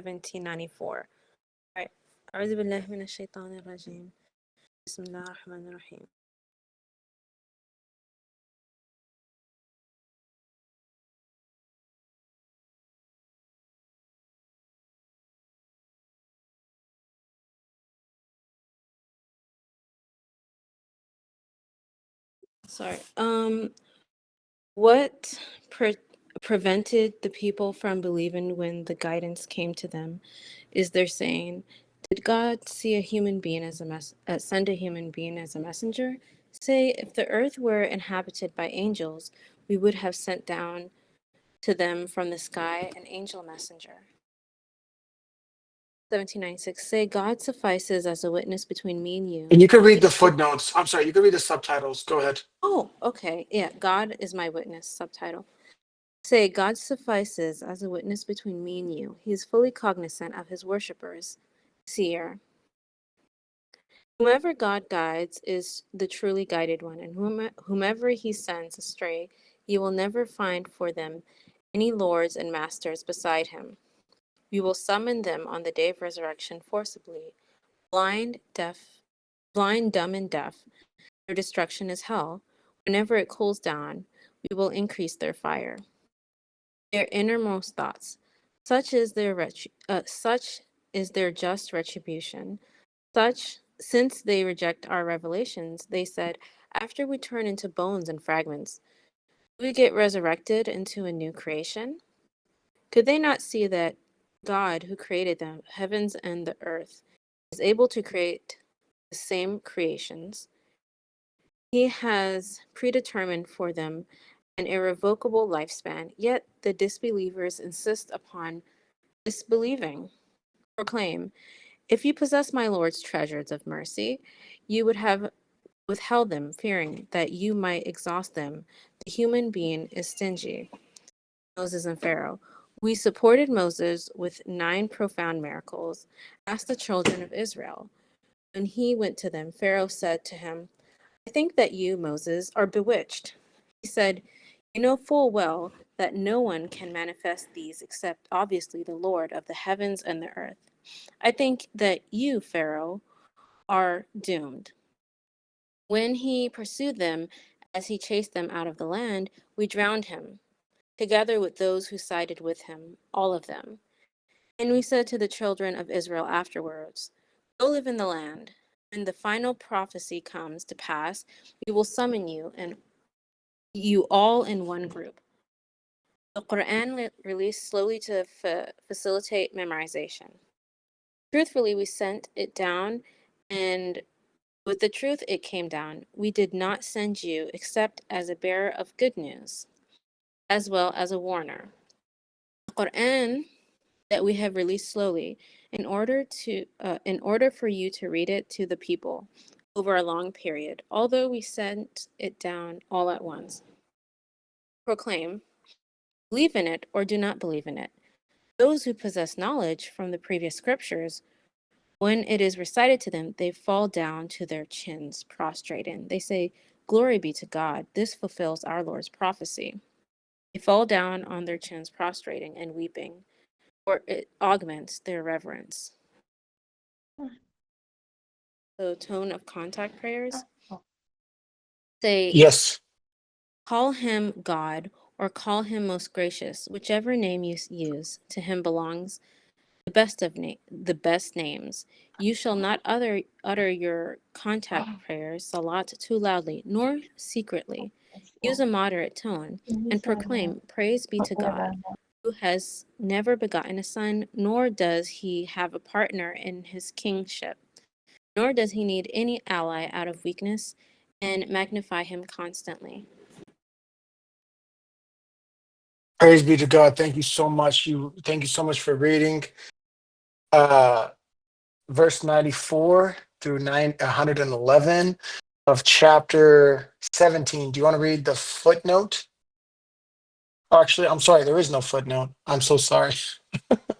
1794. All right. أعوذ بالله من الشيطان الرجيم. بسم الله الرحمن الرحيم. Sorry. What prevented the people from believing when the guidance came to them is their saying, did God see a human being as send a human being as a messenger? Say, if the earth were inhabited by angels, we would have sent down to them from the sky an angel messenger. 1796. Say, God suffices as a witness between me and you. And you can read the footnotes. I'm sorry, you can read the subtitles. Go ahead. Oh, okay. Yeah, God is my witness, subtitle. Say, God suffices as a witness between me and you. He is fully cognizant of his worshippers. Seer. Whomever God guides is the truly guided one, and whomever he sends astray, you will never find for them any lords and masters beside him. We will summon them on the day of resurrection forcibly. Blind, dumb, and deaf. Their destruction is hell. Whenever it cools down, we will increase their fire. Their innermost thoughts. Such is their just retribution. Since they reject our revelations, they said, after we turn into bones and fragments, do we get resurrected into a new creation? Could they not see that God, who created the heavens and the earth, is able to create the same creations? He has predetermined for them an irrevocable lifespan, yet the disbelievers insist upon disbelieving. Proclaim, if you possess my Lord's treasures of mercy, you would have withheld them, fearing that you might exhaust them. The human being is stingy. Moses and Pharaoh. We supported Moses with 9 profound miracles. Ask the children of Israel. When he went to them, Pharaoh said to him, I think that you, Moses, are bewitched. He said, you know full well that no one can manifest these except obviously the Lord of the heavens and the earth. I think that you, Pharaoh, are doomed. When he pursued them as he chased them out of the land, we drowned him, together with those who sided with him, all of them. And we said to the children of Israel afterwards, go live in the land. When the final prophecy comes to pass, we will summon you and you all in one group. The Quran released slowly to facilitate memorization. Truthfully, we sent it down, and with the truth it came down. We did not send you except as a bearer of good news, as well as a warner. The Quran that we have released slowly, in order for you to read it to the people over a long period, although we sent it down all at once. Proclaim, believe in it or do not believe in it. Those who possess knowledge from the previous scriptures, when it is recited to them, they fall down to their chins, prostrating. They say, glory be to God. This fulfills our Lord's prophecy. They fall down on their chins, prostrating and weeping, or it augments their reverence. So, tone of contact prayers. Say, Yes. call him God or call him most gracious, whichever name you use. To him belongs the best names. You shall not utter your contact prayers, salat, too loudly, nor secretly. Use a moderate tone and proclaim, praise be to God, who has never begotten a son, nor does he have a partner in his kingship, nor does he need any ally out of weakness, and magnify him constantly. Praise be to God. Thank you so much. Thank you so much for reading verse 94 through 111 of chapter 17. Do you want to read the footnote? Actually, I'm sorry, there is no footnote. I'm so sorry.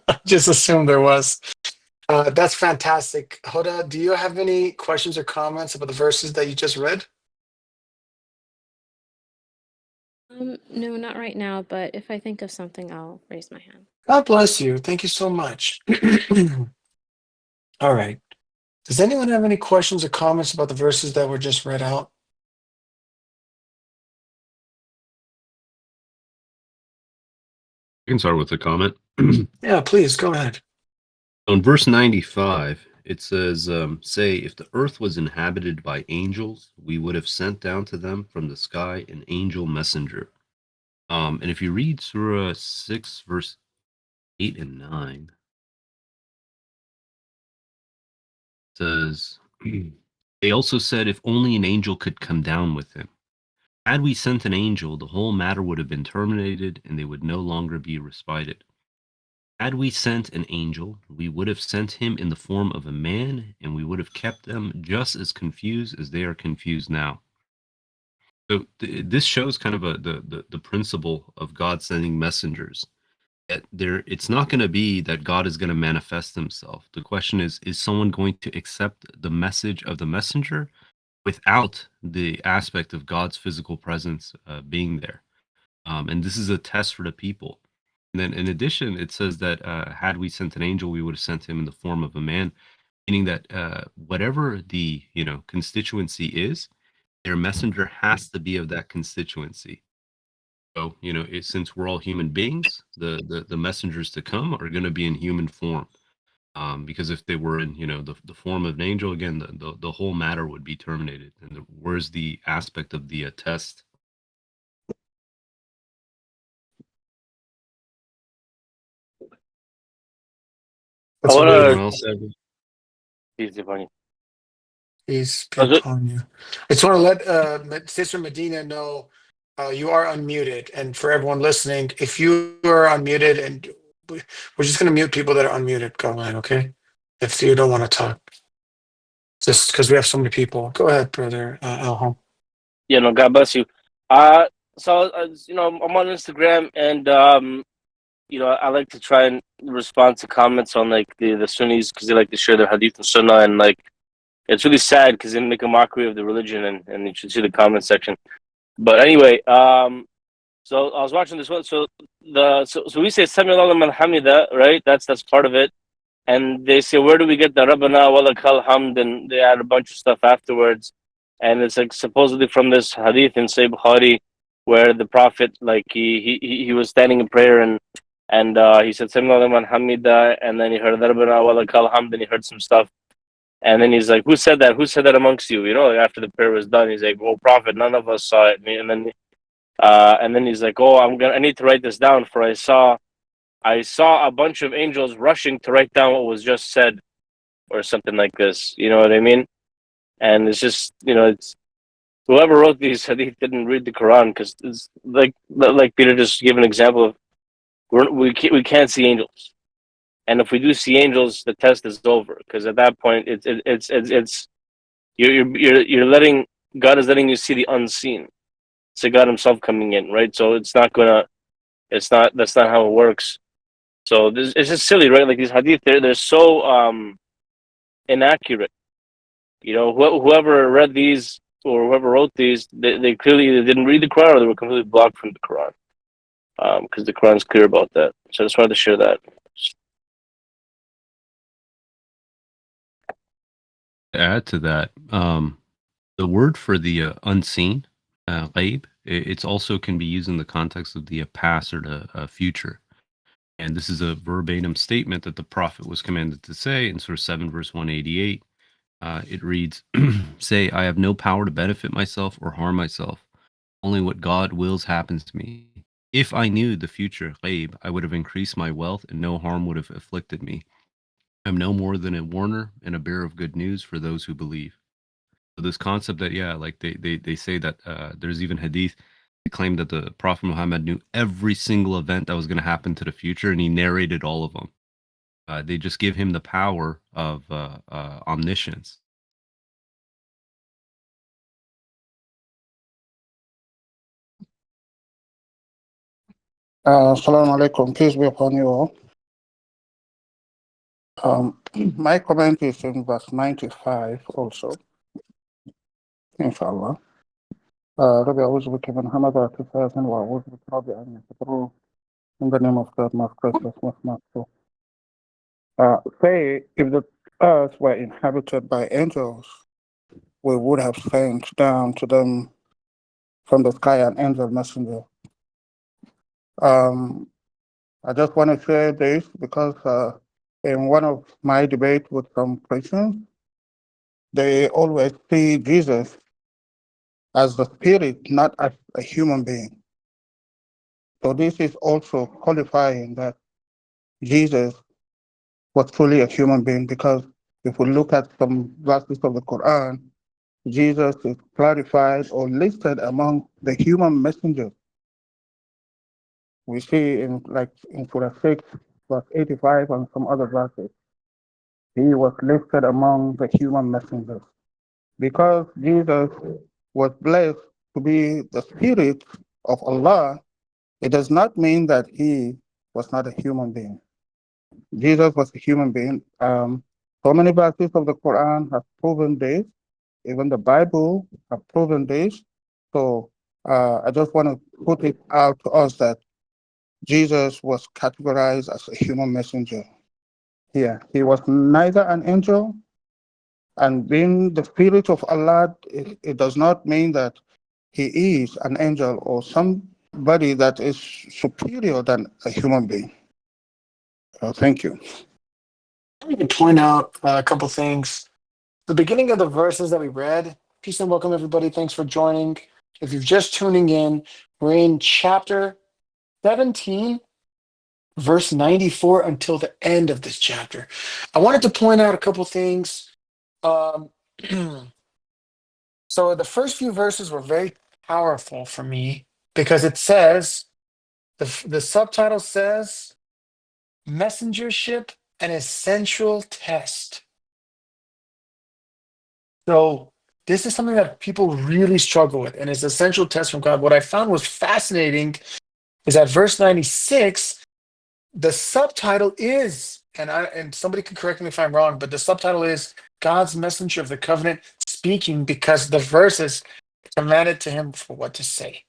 I just assumed there was. That's fantastic. Hoda, do you have any questions or comments about the verses that you just read? No, not right now, but if I think of something, I'll raise my hand. God bless you. Thank you so much. All right. Does anyone have any questions or comments about the verses that were just read out? I can start with a comment. Yeah, please go ahead. On verse 95, it says, say, if the earth was inhabited by angels, we would have sent down to them from the sky an angel messenger. And if you read Surah 6, verse 8 and 9, it says, they also said, if only an angel could come down with him. Had we sent an angel, the whole matter would have been terminated and they would no longer be respited. Had we sent an angel, we would have sent him in the form of a man, and we would have kept them just as confused as they are confused now. So this shows kind of the principle of God sending messengers. That it's not going to be that God is going to manifest himself. The question is someone going to accept the message of the messenger without the aspect of God's physical presence being there? And this is a test for the people. And then in addition, it says that had we sent an angel, we would have sent him in the form of a man, meaning that whatever the constituency is, their messenger has to be of that constituency. So since we're all human beings, the messengers to come are going to be in human form. Because if they were in the form of an angel, again, the whole matter would be terminated. And where's the aspect of the test? That's want amazing. Anyone to. else have Easy funny. Peace be Was it? upon you. I just want to let Sister Medina know you are unmuted. And for everyone listening, if you are unmuted, and we're just going to mute people that are unmuted. Go ahead, okay? If you don't want to talk, just because we have so many people. Go ahead, brother Elham. Yeah, no, God bless you. So I'm on Instagram, and I like to try and respond to comments on like the Sunnis because they like to share their hadith and sunnah, and like it's really sad because they make a mockery of the religion, and you should see the comment section. But anyway, so I was watching this one. So we say Sami Allahu liman hamida, right? That's part of it. And they say, where do we get the Rabbana wa lakal hamd? And they add a bunch of stuff afterwards. And it's like supposedly from this hadith in Sahih Bukhari, where the Prophet, like he was standing in prayer, and he said Sami Allahu liman hamida, and then he heard Rabbana wa lakal hamd, and he heard some stuff. And then he's like, who said that? Who said that amongst you? After the prayer was done, he's like, oh, Prophet, none of us saw it. And then he's like, oh, I need to write this down, for I saw a bunch of angels rushing to write down what was just said, or something like this. You know what I mean? And it's just, it's whoever wrote these hadith didn't read the Quran, because it's like Peter just gave an example of we can't see angels, and if we do see angels, the test is over, because at that point it's you're letting God is letting you see the unseen. It's God Himself coming in, right? So it's not that's not how it works. So it's just silly, right? Like these hadith, they're so inaccurate. Whoever read these or whoever wrote these, they clearly either didn't read the Quran or they were completely blocked from the Quran. Because the Quran's clear about that. So I just wanted to share that. to add to that? The word for the unseen, ghaib, it's also can be used in the context of the past or the future. And this is a verbatim statement that the Prophet was commanded to say in Surah 7, verse 188. It reads, say, I have no power to benefit myself or harm myself. Only what God wills happens to me. If I knew the future, ghaib, I would have increased my wealth and no harm would have afflicted me. I'm no more than a warner and a bearer of good news for those who believe. So this concept that, yeah, like they say that there's even hadith they claim that the Prophet Muhammad knew every single event that was going to happen to the future, and he narrated all of them. They just give him the power of omniscience. Assalamu alaikum, peace be upon you all. My comment is in verse 95 also, inshallah. ربي أعوذ بك من همزات الشياطين وأعوذ بك ربي أن يحضرون. In the name of God, most gracious, most merciful. Say, if the earth were inhabited by angels, we would have sent down to them from the sky an angel messenger. I just want to say this because in one of my debates with some Christians, they always see Jesus as the spirit, not as a human being. So this is also qualifying that Jesus was truly a human being, because if we look at some verses of the Quran, Jesus is clarified or listed among the human messengers. We see in Surah 6, verse 85 and some other verses, he was listed among the human messengers. Because Jesus was blessed to be the spirit of Allah, it does not mean that he was not a human being. Jesus was a human being. So many verses of the Quran have proven this. Even the Bible have proven this. So I just want to put it out to us that Jesus was categorized as a human messenger. Here, he was neither an angel, and being the spirit of Allah, it does not mean that he is an angel or somebody that is superior than a human being. Thank you. Let me point out a couple things. The beginning of the verses that we read, peace and welcome everybody. Thanks for joining. If you're just tuning in, we're in chapter 17, verse 94 until the end of this chapter. I wanted to point out a couple things. So the first few verses were very powerful for me because it says, the subtitle says, Messengership, an essential test. So this is something that people really struggle with, and it's an essential test from God. What I found was fascinating is that verse 96, the subtitle is, and somebody can correct me if I'm wrong, but the subtitle is God's messenger of the covenant speaking, because the verses commanded to him for what to say.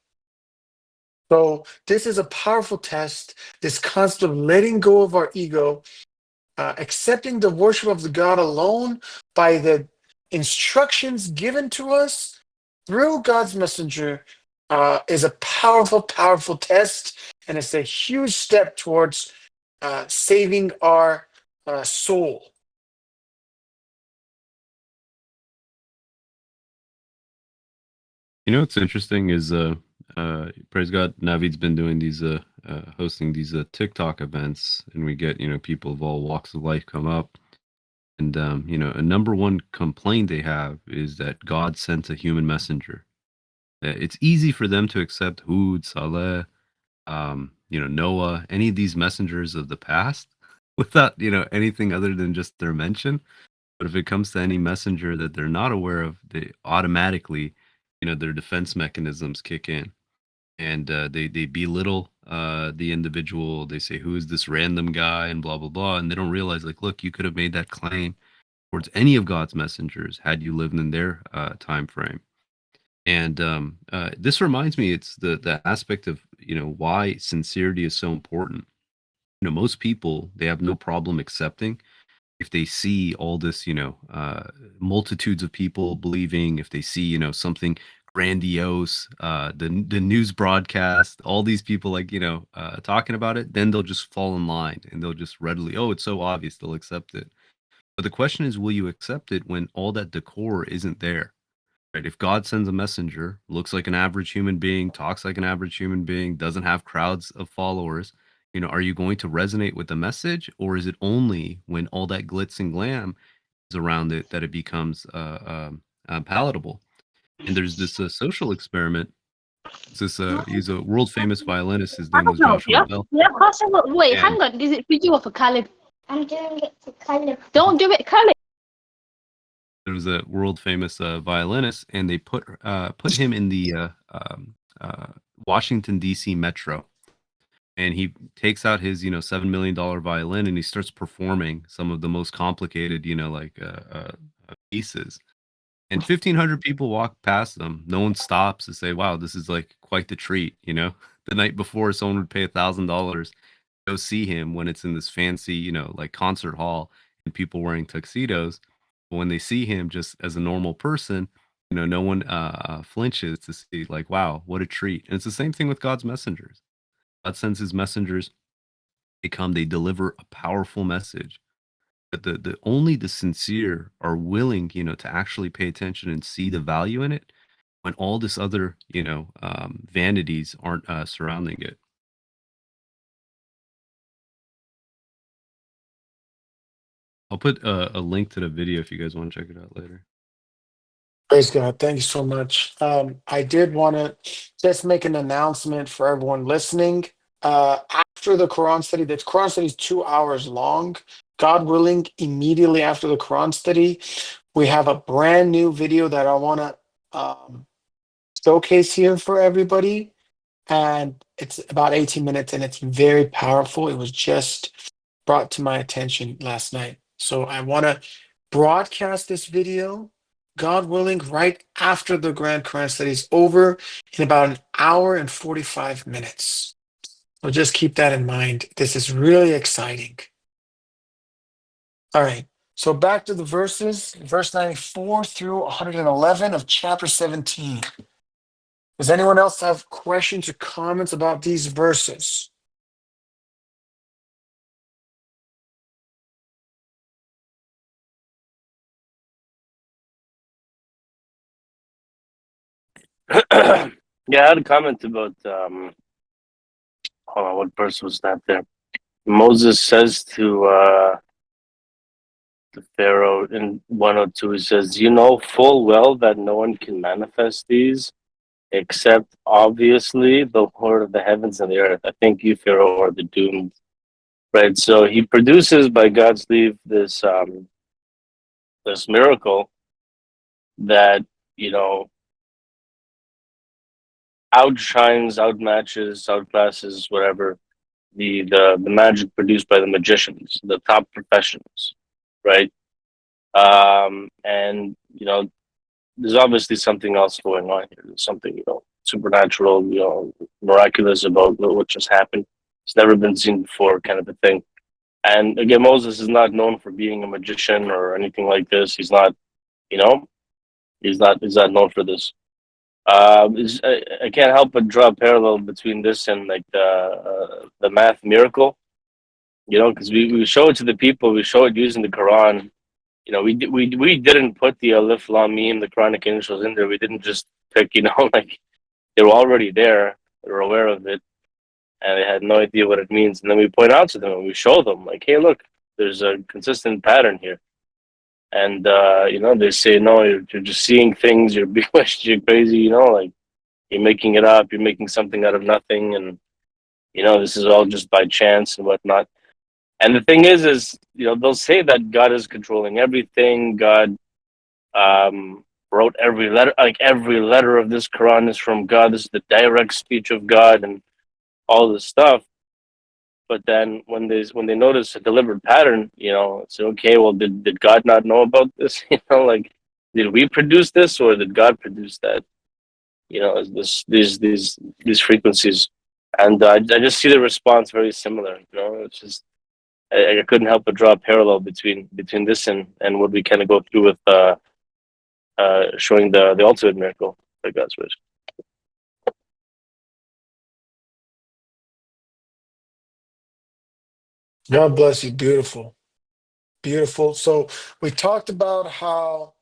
So this is a powerful test, this constant letting go of our ego, accepting the worship of the God alone by the instructions given to us through God's messenger, is a powerful, powerful test, and it's a huge step towards saving our soul. You know what's interesting is praise God, Navid's been doing these hosting these TikTok events, and we get people of all walks of life come up, and a number one complaint they have is that God sent a human messenger. It's easy for them to accept Hud, Saleh, Noah, any of these messengers of the past without anything other than just their mention. But if it comes to any messenger that they're not aware of, they automatically, their defense mechanisms kick in, and they belittle the individual. They say, "Who is this random guy?" and blah blah blah, and they don't realize, like, look, you could have made that claim towards any of God's messengers had you lived in their time frame. And this reminds me, it's the aspect of why sincerity is so important. Most people, they have no problem accepting if they see all this, multitudes of people believing, if they see, something grandiose, the news broadcast, all these people talking about it, then they'll just fall in line and they'll just readily, oh, it's so obvious, they'll accept it. But the question is, will you accept it when all that decor isn't there? Right? If God sends a messenger, looks like an average human being, talks like an average human being, doesn't have crowds of followers, are you going to resonate with the message, or is it only when all that glitz and glam is around it that it becomes palatable? And there's this social experiment. He's a world famous violinist. His name was Joshua Bell. Yeah, possible. Wait, And- hang on. Is it video for Caleb? I'm doing it for Caleb. Don't do it, Caleb. There was a world famous violinist, and they put him in the Washington D.C. metro, and he takes out his $7 million violin, and he starts performing some of the most complicated pieces, and 1,500 people walk past them. No one stops to say, wow, this is like quite the treat. The night before, someone would pay $1,000 go see him when it's in this fancy, like concert hall and people wearing tuxedos. But when they see him just as a normal person, no one flinches to see, like, wow, what a treat. And it's the same thing with God's messengers. God sends his messengers, they deliver a powerful message. But the only the sincere are willing, to actually pay attention and see the value in it when all this other, vanities aren't surrounding it. I'll put a link to the video if you guys want to check it out later. Praise God. Thank you so much. I did want to just make an announcement for everyone listening. After the Quran study, the Quran study is 2 hours long. God willing, immediately after the Quran study, we have a brand new video that I want to showcase here for everybody. And it's about 18 minutes and it's very powerful. It was just brought to my attention last night. So I want to broadcast this video, God willing, right after the Grand Quran study is over in about an hour and 45 minutes. So just keep that in mind. This is really exciting. All right. So back to the verses, verse 94 through 111 of chapter 17. Does anyone else have questions or comments about these verses? Yeah, I had a comment about hold on, what verse was that there? Moses says to Pharaoh in 102, he says, "You know full well that no one can manifest these except obviously the Lord of the heavens and the earth. I think you, Pharaoh, are the doomed." Right. So he produces by God's leave this miracle that, you know, outshines, outmatches, outclasses whatever the magic produced by the magicians, the top professionals, right? And there's obviously something else going on here. There's something supernatural, miraculous about what just happened. It's never been seen before, kind of a thing. And again, Moses is not known for being a magician or anything like this. He's not, you know, he's not known for this. I can't help but draw a parallel between this and like the math miracle, because we show it to the people, we show it using the Quran. We didn't put the Alif Lam Mim, the Quranic initials in there. We didn't just pick, like they were already there. They were aware of it, and they had no idea what it means. And then we point out to them and we show them, like, hey, look, there's a consistent pattern here. And they say, no, you're just seeing things. You're bewitched. You're crazy. Like you're making it up. You're making something out of nothing, and this is all just by chance and whatnot. And the thing is they'll say that God is controlling everything. God wrote every letter, like every letter of this Quran is from God. This is the direct speech of God, and all this stuff. But then when they notice a deliberate pattern, it's okay. Well, did God not know about this? Like, did we produce this or did God produce that? These frequencies, and I just see the response very similar. It's just I couldn't help but draw a parallel between this and what we kind of go through with showing the ultimate miracle that God's wish. God bless you. Beautiful. Beautiful. So we talked about how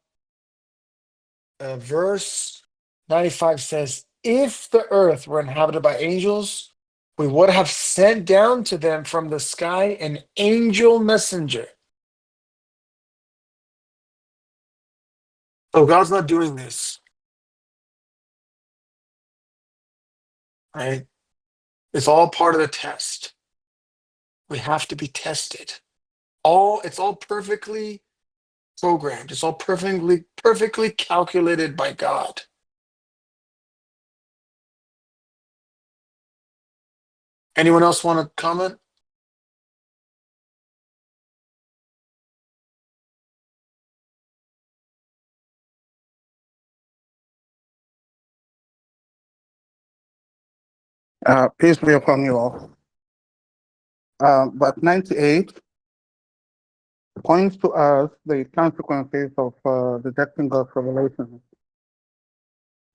verse 95 says, if the earth were inhabited by angels, we would have sent down to them from the sky an angel messenger. So God's not doing this, right? It's all part of the test. We have to be tested. It's all perfectly programmed. It's all perfectly calculated by God. Anyone else want to comment? Peace be upon you all. but 98 points to us the consequences of rejecting God's revelation.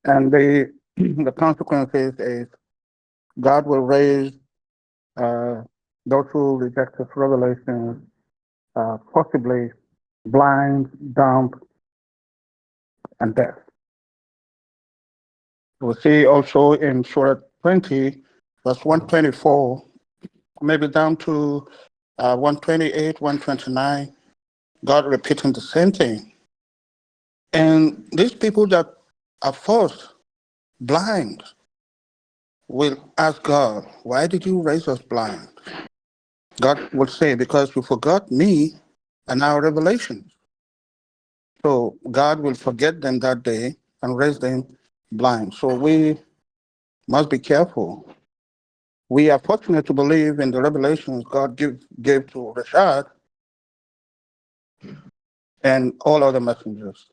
And the consequences is God will raise those who reject his revelation, possibly blind, dumb, and deaf. We see also in Surah 20, verse 124, maybe down to 128, 129, God repeating the same thing. And these people that are forced, blind, will ask God, why did you raise us blind? God will say, because you forgot me and our revelations. So God will forget them that day and raise them blind. So we must be careful. We are fortunate to believe in the revelations God gave to Rashad and all other messengers.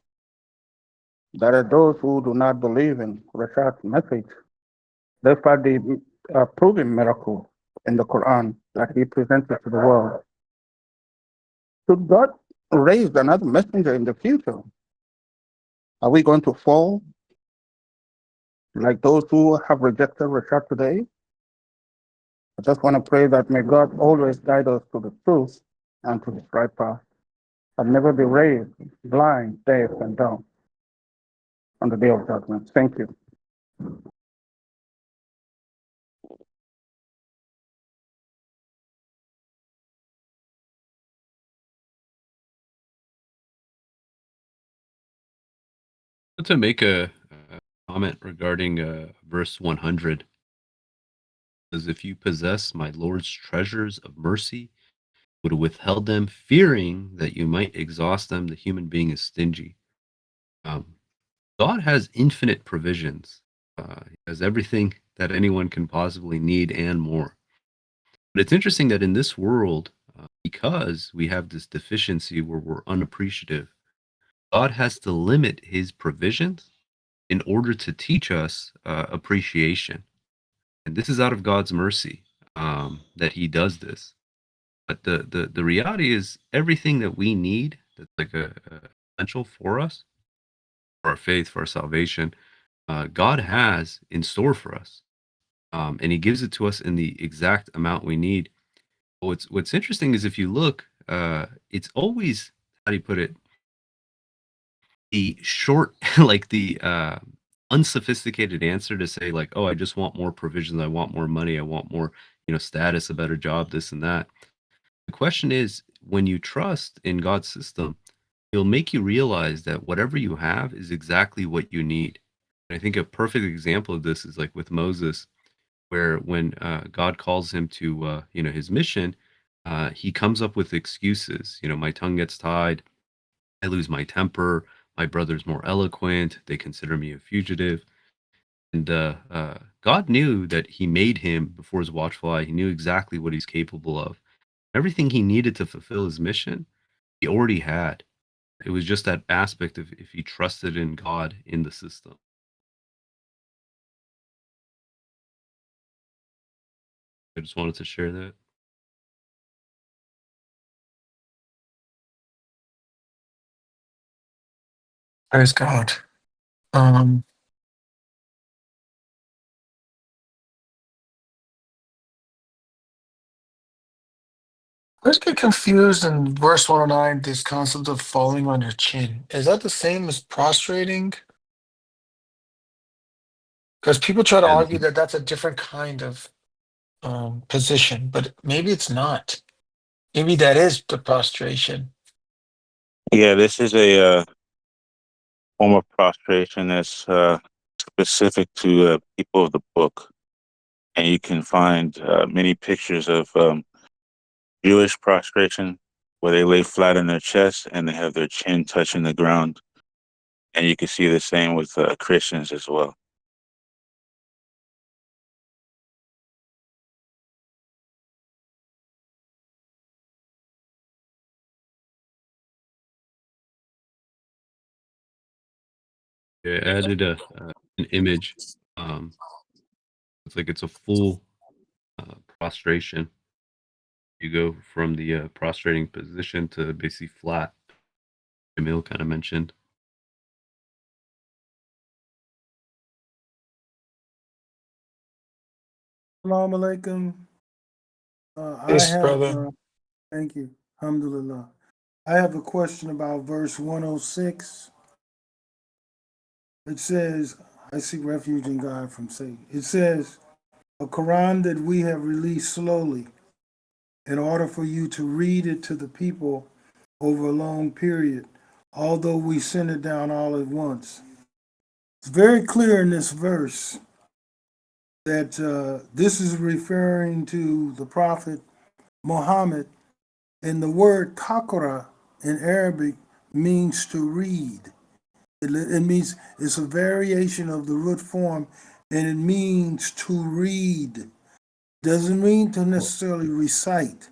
There are those who do not believe in Rashad's message, despite the proven miracle in the Quran that he presented to the world. Should God raise another messenger in the future? Are we going to fall like those who have rejected Rashad today? I just want to pray that may God always guide us to the truth and to the right path, and never be raised blind, deaf, and dumb on the day of judgment. Thank you. To make a comment regarding verse 100, as if you possess my Lord's treasures of mercy, would have withheld them, fearing that you might exhaust them. The human being is stingy. God has infinite provisions. He has everything that anyone can possibly need and more. But it's interesting that in this world, because we have this deficiency where we're unappreciative, God has to limit his provisions in order to teach us appreciation. And this is out of God's mercy that he does this. But the reality is everything that we need that's like a essential for us, for our faith, for our salvation, God has in store for us. And he gives it to us in the exact amount we need. What's interesting is if you look, it's always, how do you put it, the short, like the unsophisticated answer to say like, oh, I just want more provisions, I want more money, I want more, status, a better job, this and that. The question is, when you trust in God's system, he'll make you realize that whatever you have is exactly what you need. And I think a perfect example of this is like with Moses, where when God calls him to his mission, he comes up with excuses. My tongue gets tied, I lose my temper, my brother's more eloquent, they consider me a fugitive. And God knew that he made him before his watchful eye. He knew exactly what he's capable of. Everything he needed to fulfill his mission, he already had. It was just that aspect of if he trusted in God in the system. I just wanted to share that. Praise God. Um, I just get confused in verse 109, this concept of falling on your chin. Is that the same as prostrating? Because people try to And argue that that's a different kind of position, but maybe it's not. Maybe that is the prostration. Yeah, this is a form of prostration that's specific to people of the book. And you can find many pictures of Jewish prostration where they lay flat on their chest and they have their chin touching the ground. And you can see the same with Christians as well. I added an image. It's like it's a full prostration. You go from the prostrating position to basically flat. Jamil kind of mentioned. Assalamu alaikum. I Yes, have, brother. thank you. Alhamdulillah. I have a question about verse 106. It says, I seek refuge in God from Satan. It says, a Quran that we have released slowly in order for you to read it to the people over a long period, although we send it down all at once. It's very clear in this verse that this is referring to the Prophet Muhammad, and the word takra in Arabic means to read. It means it's a variation of the root form, and it means to read. Doesn't mean to necessarily recite.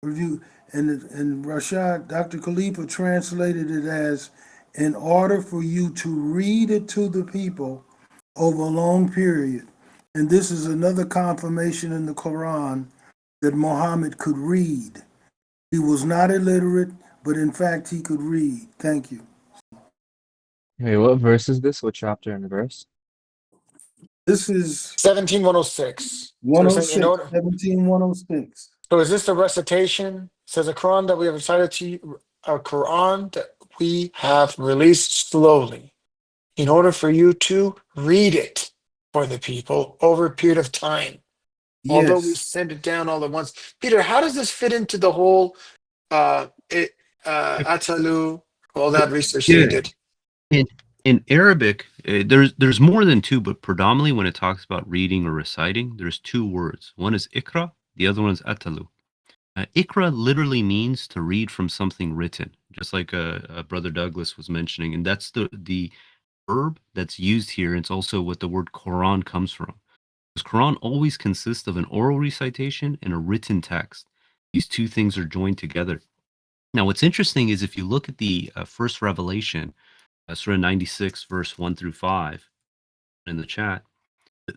Review and Rashad, Dr. Khalifa translated it as, in order for you to read it to the people over a long period. And this is another confirmation in the Quran that Muhammad could read. He was not illiterate, but in fact he could read. Thank you. Wait, what verse is this? What chapter and verse? This is 17106. So you're saying in 106, order. 17106. So is this the recitation? It says a Quran that we have recited to you, a Quran that we have released slowly in order for you to read it for the people over a period of time. Although we Yes. send it down all at once. Peter, how does this fit into the whole Atalu, all that research that you Yeah. did? In Arabic, there's more than two, but predominantly when it talks about reading or reciting, there's two words. One is ikra, the other one is atalu. Ikra literally means to read from something written, just like Brother Douglas was mentioning, and that's the verb that's used here. It's also what the word Quran comes from. Because Quran always consists of an oral recitation and a written text. These two things are joined together. Now, what's interesting is if you look at the first revelation, Surah 96, verse 1 through 5 in the chat,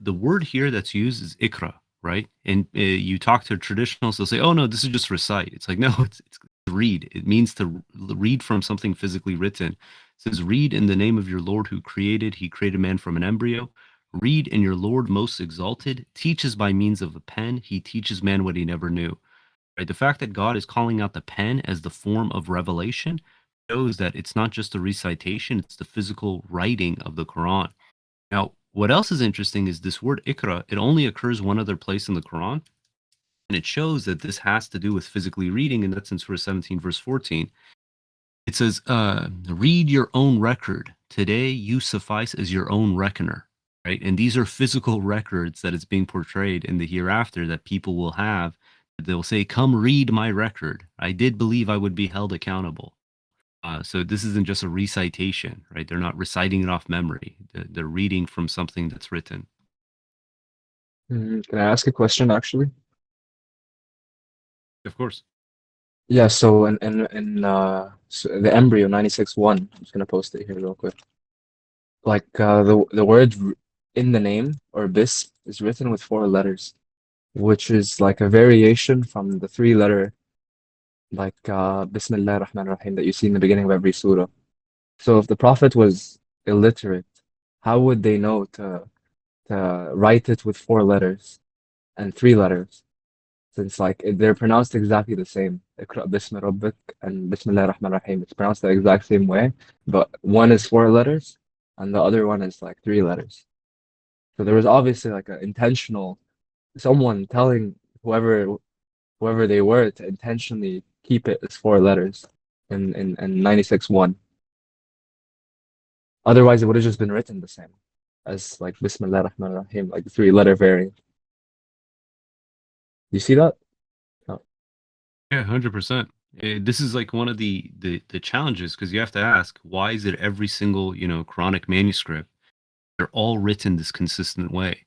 the word here that's used is ikra, right? And you talk to traditionalists, they'll say, oh, no, this is just recite. It's like, no, it's read. It means to read from something physically written. It says, read in the name of your Lord who created. He created man from an embryo. Read in your Lord most exalted. Teaches by means of a pen. He teaches man what he never knew. Right? The fact that God is calling out the pen as the form of revelation shows that it's not just a recitation, it's the physical writing of the Quran. Now, what else is interesting is this word ikra, it only occurs one other place in the Quran, and it shows that this has to do with physically reading, and that's in Surah 17, verse 14. It says, read your own record. Today you suffice as your own reckoner, right? And these are physical records that is being portrayed in the hereafter that people will have. They'll say, come read my record. I did believe I would be held accountable. So this isn't just a recitation, right? They're not reciting it off memory. They're reading from something that's written. Can I ask a question, actually? Of course. Yeah, so so the embryo 96.1, I'm just gonna post it here real quick. Like the word in the name or bis is written with 4 letters, which is like a variation from the 3-letter like Bismillah Rahman Rahim that you see in the beginning of every surah. So if the Prophet was illiterate, how would they know to write it with 4 letters and 3 letters? Since like they're pronounced exactly the same. Iqra Bismi Rabbik and Bismillah Rahman Rahim. It's pronounced the exact same way, but one is 4 letters and the other one is like 3 letters. So there was obviously like an intentional someone telling whoever they were to intentionally keep it as 4 letters in 96.1. Otherwise, it would have just been written the same as like Bismillah Rahman Rahim, like the 3-letter variant. You see that? No. Yeah, 100%. This is like one of the challenges, because you have to ask, why is it every single, Quranic manuscript, they're all written this consistent way?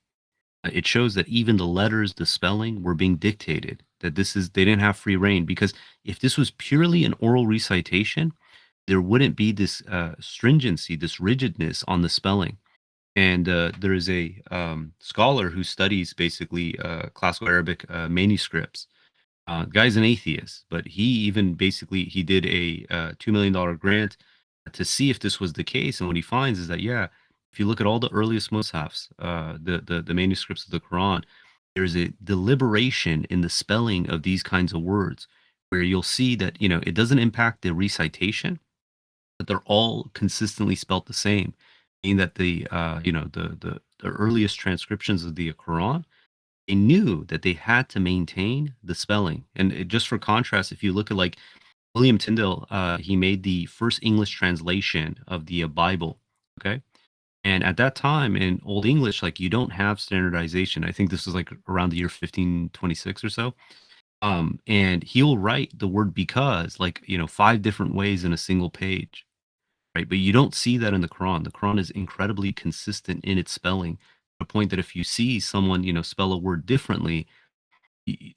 It shows that even the letters, the spelling were being dictated, that they didn't have free reign, because if this was purely an oral recitation, there wouldn't be this stringency, this rigidness on the spelling. And there is a scholar who studies basically classical Arabic manuscripts. Guy's an atheist, but he even basically he did a $2 million grant to see if this was the case. And what he finds is that, yeah, if you look at all the earliest mushafs, the manuscripts of the Quran, there's a deliberation in the spelling of these kinds of words where you'll see that, it doesn't impact the recitation, but they're all consistently spelt the same, meaning that the earliest transcriptions of the Quran, they knew that they had to maintain the spelling. And just for contrast, if you look at like William Tyndale, he made the first English translation of the Bible. Okay. And at that time in Old English, like you don't have standardization. I think this was like around the year 1526 or so. And he'll write the word because like, 5 different ways in a single page. Right. But you don't see that in the Quran. The Quran is incredibly consistent in its spelling to the point that if you see someone, spell a word differently,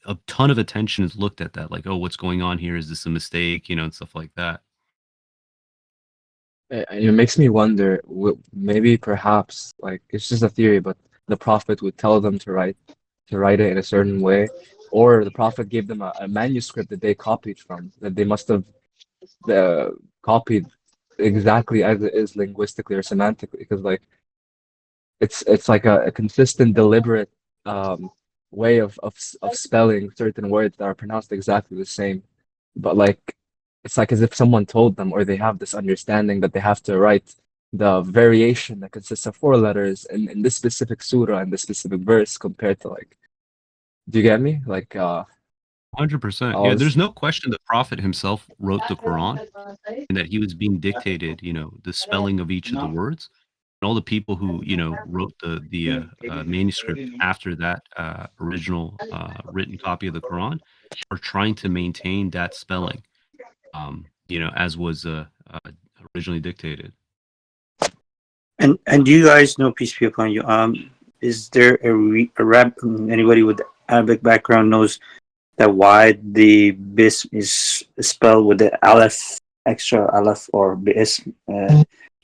a ton of attention is looked at that. Like, oh, what's going on here? Is this a mistake? And stuff like that. It makes me wonder, maybe perhaps like it's just a theory, but the prophet would tell them to write it in a certain way, or the prophet gave them a manuscript that they copied from, that they must have copied exactly as it is linguistically or semantically, because like it's like a consistent, deliberate way of spelling certain words that are pronounced exactly the same, but like it's like as if someone told them, or they have this understanding that they have to write the variation that consists of 4 letters in this specific surah and this specific verse compared to like, do you get me? Like 100%. I Yeah, was there's no question the prophet himself wrote the Quran and that he was being dictated, the spelling of each of the words. And all the people who, wrote the manuscript after that original written copy of the Quran are trying to maintain that spelling, as was originally dictated. And do you guys know, peace be upon you, is there anybody with Arabic background knows that why the bis is spelled with the aleph, extra aleph, or bis?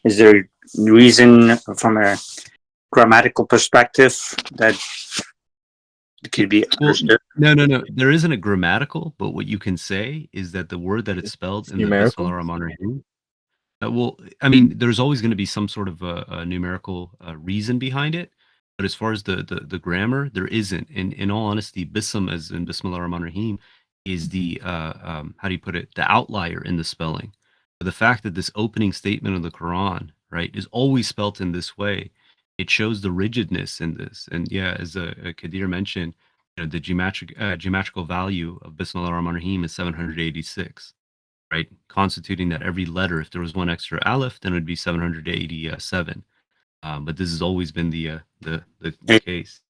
Is there a reason from a grammatical perspective that it could be understood? Well, no. There isn't a grammatical, but what you can say is that the word that it's spelled in the numerical. Bismillah Rahman Rahim. Well, I mean, there's always going to be some sort of a numerical reason behind it, but as far as the grammar, there isn't. In all honesty, Bism, as in Bismillah Rahman Rahim, is the how do you put it? The outlier in the spelling. But the fact that this opening statement of the Quran, right, is always spelt in this way, it shows the rigidness in this. And yeah, as Kadir mentioned, the geometrical value of Bismillah Rahman Rahim is 786. Right, constituting that every letter, if there was one extra aleph, then it would be 787. But this has always been the case.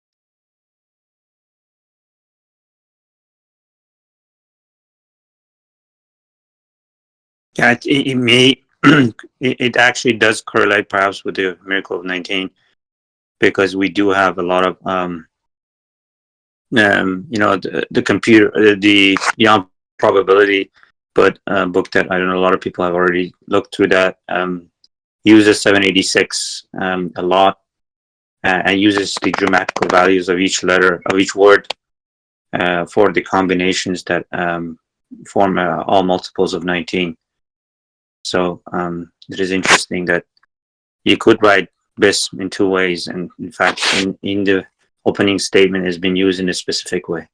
Yeah, it may. It actually does correlate perhaps with the miracle of 19, because we do have a lot of the computer, the beyond probability, but book that I don't know a lot of people have already looked through that, uses 786 a lot, and uses the grammatical values of each letter of each word for the combinations that form all multiples of 19. So it is interesting that you could write this in 2 ways, and in fact in the opening statement has been used in a specific way.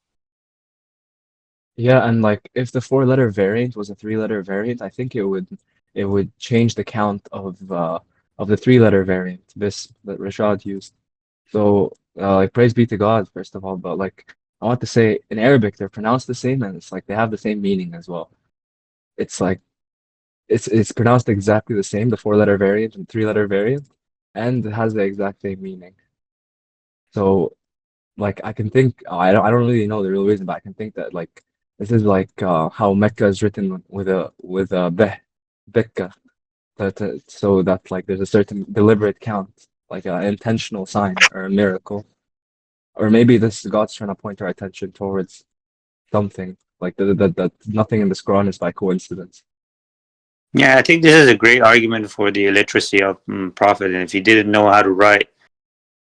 Yeah, and like if the 4-letter variant was a 3-letter variant, I think it would change the count of the 3-letter variant, this that Rashad used. So like praise be to God, first of all, but like I want to say in Arabic they're pronounced the same, and it's like they have the same meaning as well. It's like it's pronounced exactly the same, the 4-letter variant and 3-letter variant, and it has the exact same meaning. So like I can think I don't really know the real reason, but I can think that like this is like how Mecca is written with a beh, Bekka, so that like there's a certain deliberate count, like an intentional sign or a miracle, or maybe this God's trying to point our attention towards something like that nothing in this Quran is by coincidence. Yeah, I think this is a great argument for the illiteracy of Prophet, and if he didn't know how to write,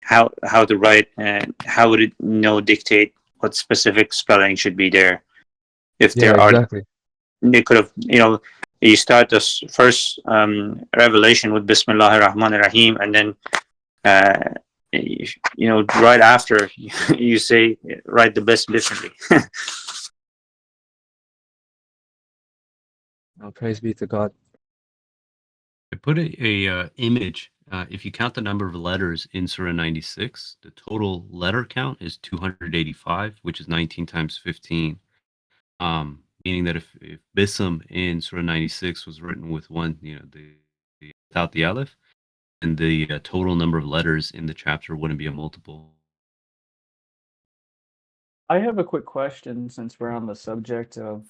how to write, and how would it dictate what specific spelling should be there? If Yeah, there are, exactly. they could have, you start this first revelation with Bismillahir Rahmanir Rahim, and then right after you say write the best differently. Oh, praise be to God. I put a image. If you count the number of letters in Surah 96, the total letter count is 285, which is 19 times 15. Meaning that if Bism in Surah 96 was written with one, without the aleph, and the total number of letters in the chapter wouldn't be a multiple. I have a quick question since we're on the subject of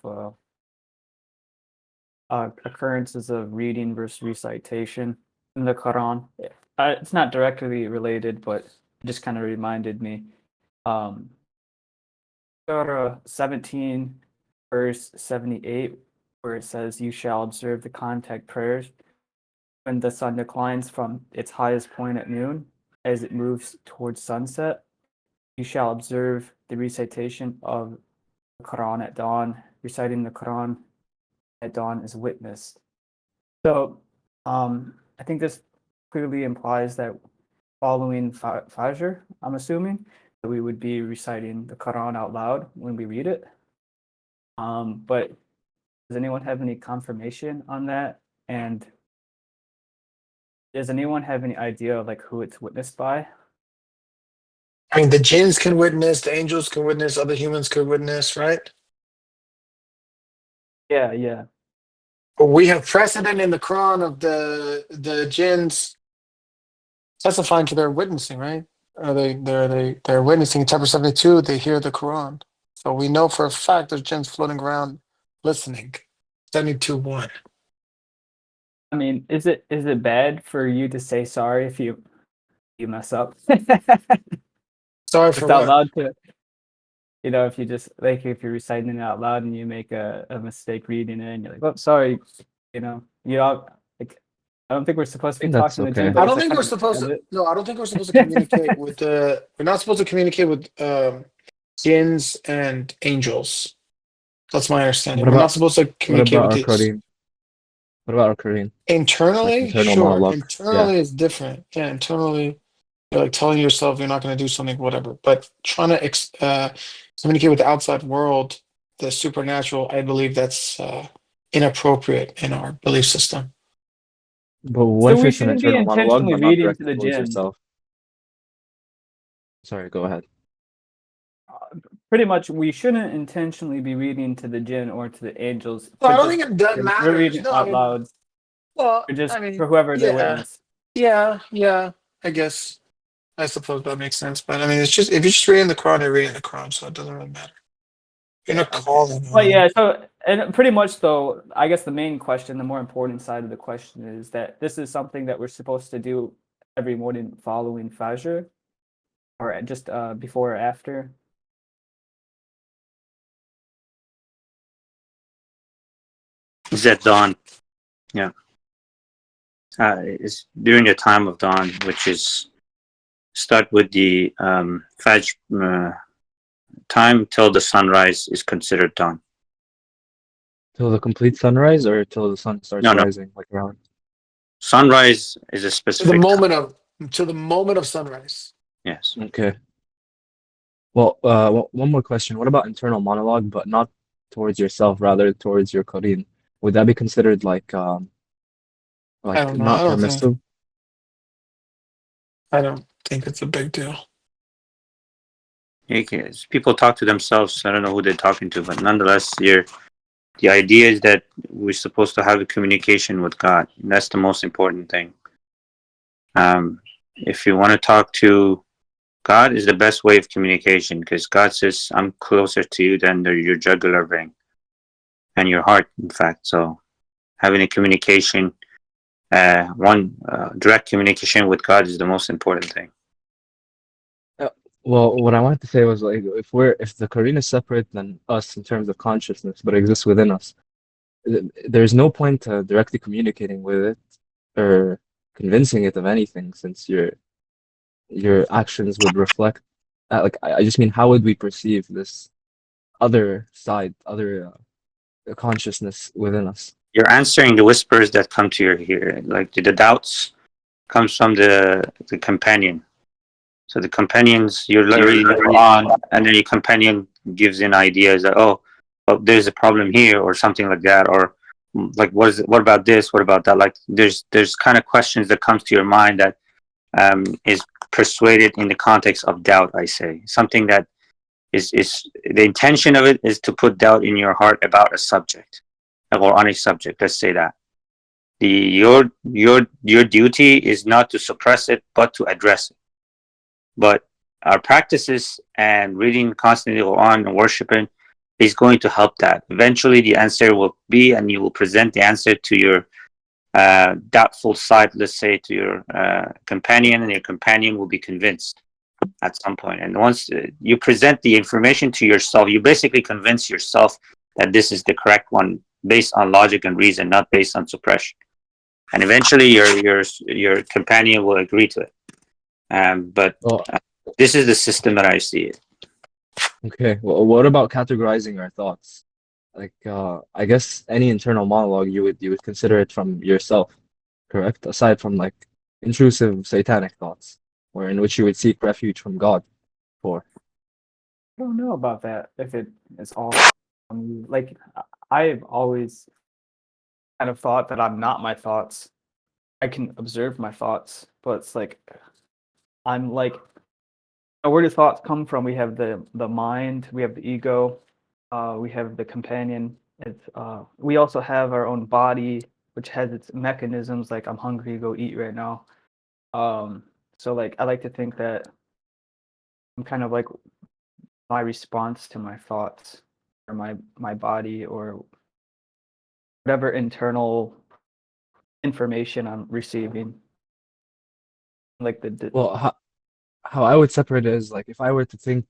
occurrences of reading versus recitation in the Quran. It's not directly related, but it just kind of reminded me. Surah 17, verse 78, where it says, "You shall observe the contact prayers when the sun declines from its highest point at noon, as it moves towards sunset. You shall observe the recitation of the Quran at dawn. Reciting the Quran at dawn is witnessed." So, I think this clearly implies that following Fajr, I'm assuming, that we would be reciting the Quran out loud when we read it. But does anyone have any confirmation on that? And does anyone have any idea of like who it's witnessed by? I mean, the jinns can witness, the angels can witness, other humans can witness, right? Yeah. But we have precedent in the Quran of the jinns testifying to their witnessing, right? They're witnessing. Chapter 72, they hear the Quran. So we know for a fact there's jinns floating around listening. 72:1. I mean, is it bad for you to say sorry if you mess up? Sorry for Just out what? loud to, if you just like if you're reciting it out loud and you make a mistake reading it and you're like, "Oh, sorry," like I don't think we're supposed to I be think that's talking to okay. Jim, but I it's don't a think we're kind of supposed is to. it? No, I don't think we're supposed to communicate with the. We're not supposed to communicate with jinns and angels. That's my understanding. What We're not about supposed to what communicate about with our these. Quran? What about our Quran? Like Internally, internal sure. monologue. Yeah. Internally is different. Yeah, internally, you're like telling yourself you're not going to do something, whatever. But trying to communicate with the outside world, the supernatural, I believe that's inappropriate in our belief system. But what So if we it's an shouldn't be internal monologue intentionally but not reading to directed the towards jinn. yourself? Sorry, go ahead. Pretty much, we shouldn't intentionally be reading to the jinn or to the angels. So I But don't just think that we're matters. reading No, I out mean, loud, well, or just I mean, for whoever they're yeah, witness. yeah. I guess I suppose that makes sense. But I mean, it's just if you're just reading the Quran, you're reading the Quran, so it doesn't really matter. You're not calling But on. yeah, so and pretty much though, I guess the main question, the more important side of the question is that this is something that we're supposed to do every morning following Fajr, or just before or after. Is at dawn. Yeah. It's during the time of dawn, which is start with the Fajr time till the sunrise is considered dawn. Till the complete sunrise or till the sun starts No. rising, like around? Sunrise is a To the specific moment of sunrise. Yes. Okay. Well, one more question. What about internal monologue, but not towards yourself, rather towards your Quran? Would that be considered like I don't know. not permissive? I don't think it's a big deal. People talk to themselves. I don't know who they're talking to, but nonetheless, the idea is that we're supposed to have a communication with God. That's the most important thing. If you want to talk to God, is the best way of communication, because God says, "I'm closer to you than your jugular vein and your heart." In fact, so having a communication, direct communication with God is the most important thing. Well, what I wanted to say was like if the Quran is separate than us in terms of consciousness, but exists within us, there's no point to directly communicating with it or convincing it of anything, since your actions would reflect. I just mean, how would we perceive this other side, other consciousness within us. You're answering the whispers that come to your ear, like the doubts comes from the companion. So the companions, you're reading the Quran, and then your companion gives in ideas that, oh, there's a problem here, or something like that, or like what about this, what about that? Like there's kind of questions that comes to your mind that is persuaded in the context of doubt. I say something that is the intention of it is to put doubt in your heart about a subject or on a subject. Let's say that your duty is not to suppress it, but to address it. But our practices and reading constantly on and worshiping is going to help that. Eventually, the answer will be, and you will present the answer to your doubtful side, let's say, to your companion, and your companion will be convinced at some point. And once you present the information to yourself, you basically convince yourself that this is the correct one based on logic and reason, not based on suppression. And eventually, your companion will agree to it. But this is the system that I see it. Okay, well, what about categorizing our thoughts? Like, I guess any internal monologue you would consider it from yourself, correct? Aside from like intrusive satanic thoughts, or in which you would seek refuge from God for. I don't know about that. If it is all like, I've always kind of thought that I'm not my thoughts. I can observe my thoughts, but it's like I'm like, where do thoughts come from? We have the mind, we have the ego, we have the companion. It's we also have our own body, which has its mechanisms. Like I'm hungry, go eat right now. So like I like to think that I'm kind of like my response to my thoughts, or my body, or whatever internal information I'm receiving. Like Well, how I would separate it is like if I were to think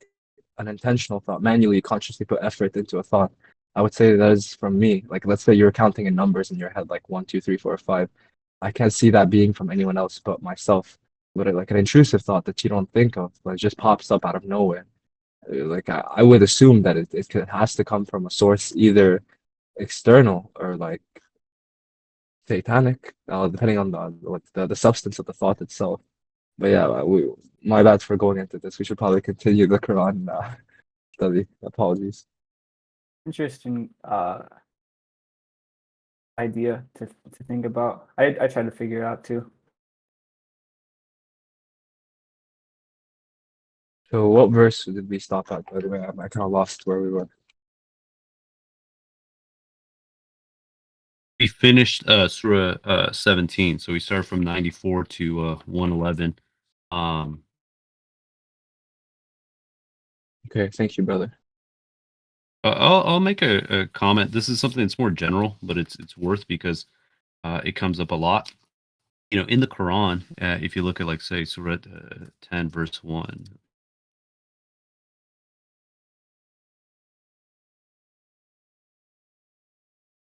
an intentional thought, manually, consciously put effort into a thought, I would say that is from me. Like let's say you're counting in numbers in your head, like 1, 2, 3, 4, 5. I can't see that being from anyone else but myself. But like an intrusive thought that you don't think of, like just pops up out of nowhere. Like I would assume that it has to come from a source either external or like satanic, depending on the substance of the thought itself. But yeah, my bad for going into this. We should probably continue the Quran study. Apologies. interesting idea to think about. I try to figure it out too. So what verse did we stop at, by the way? I kind of lost where we were. We finished Surah 17, so we started from 94 to 111. Okay, thank you, brother. I'll make a comment. This is something that's more general, but it's worth because it comes up a lot. You know, in the Quran, if you look at like say Surah 10 verse 1.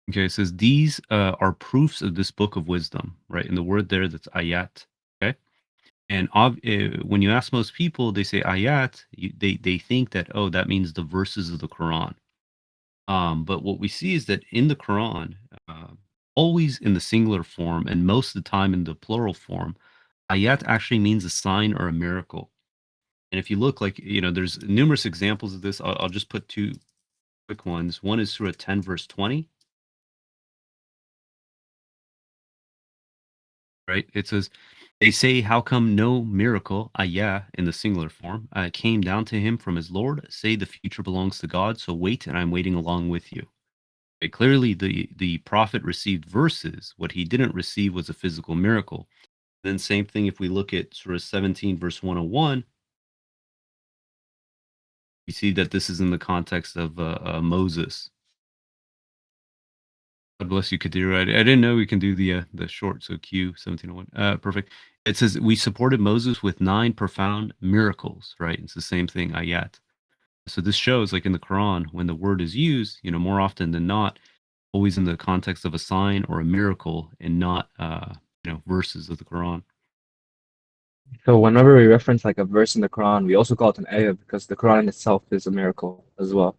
Okay, it says these are proofs of this book of wisdom, right? And the word there that's ayat, okay? And when you ask most people, they say ayat, they think that, oh, that means the verses of the Quran. But what we see is that in the Quran, always in the singular form and most of the time in the plural form, ayat actually means a sign or a miracle. And if you look, like, you know, there's numerous examples of this. I'll just put two quick ones. One is Surah 10 verse 20. Right? It says, they say, how come no miracle, ayah, in the singular form, came down to him from his Lord? Say the future belongs to God, so wait, and I'm waiting along with you. Okay, clearly, the prophet received verses. What he didn't receive was a physical miracle. Then same thing if we look at Surah 17, verse 101, we see that this is in the context of Moses. God bless you, Kadir. I didn't know we can do the short, so Q 1701. Perfect. It says we supported Moses with 9 profound miracles, right? It's the same thing, ayat. So this shows, like in the Quran, when the word is used, you know, more often than not, always in the context of a sign or a miracle, and not, you know, verses of the Quran. So whenever we reference like a verse in the Quran, we also call it an ayah because the Quran itself is a miracle as well.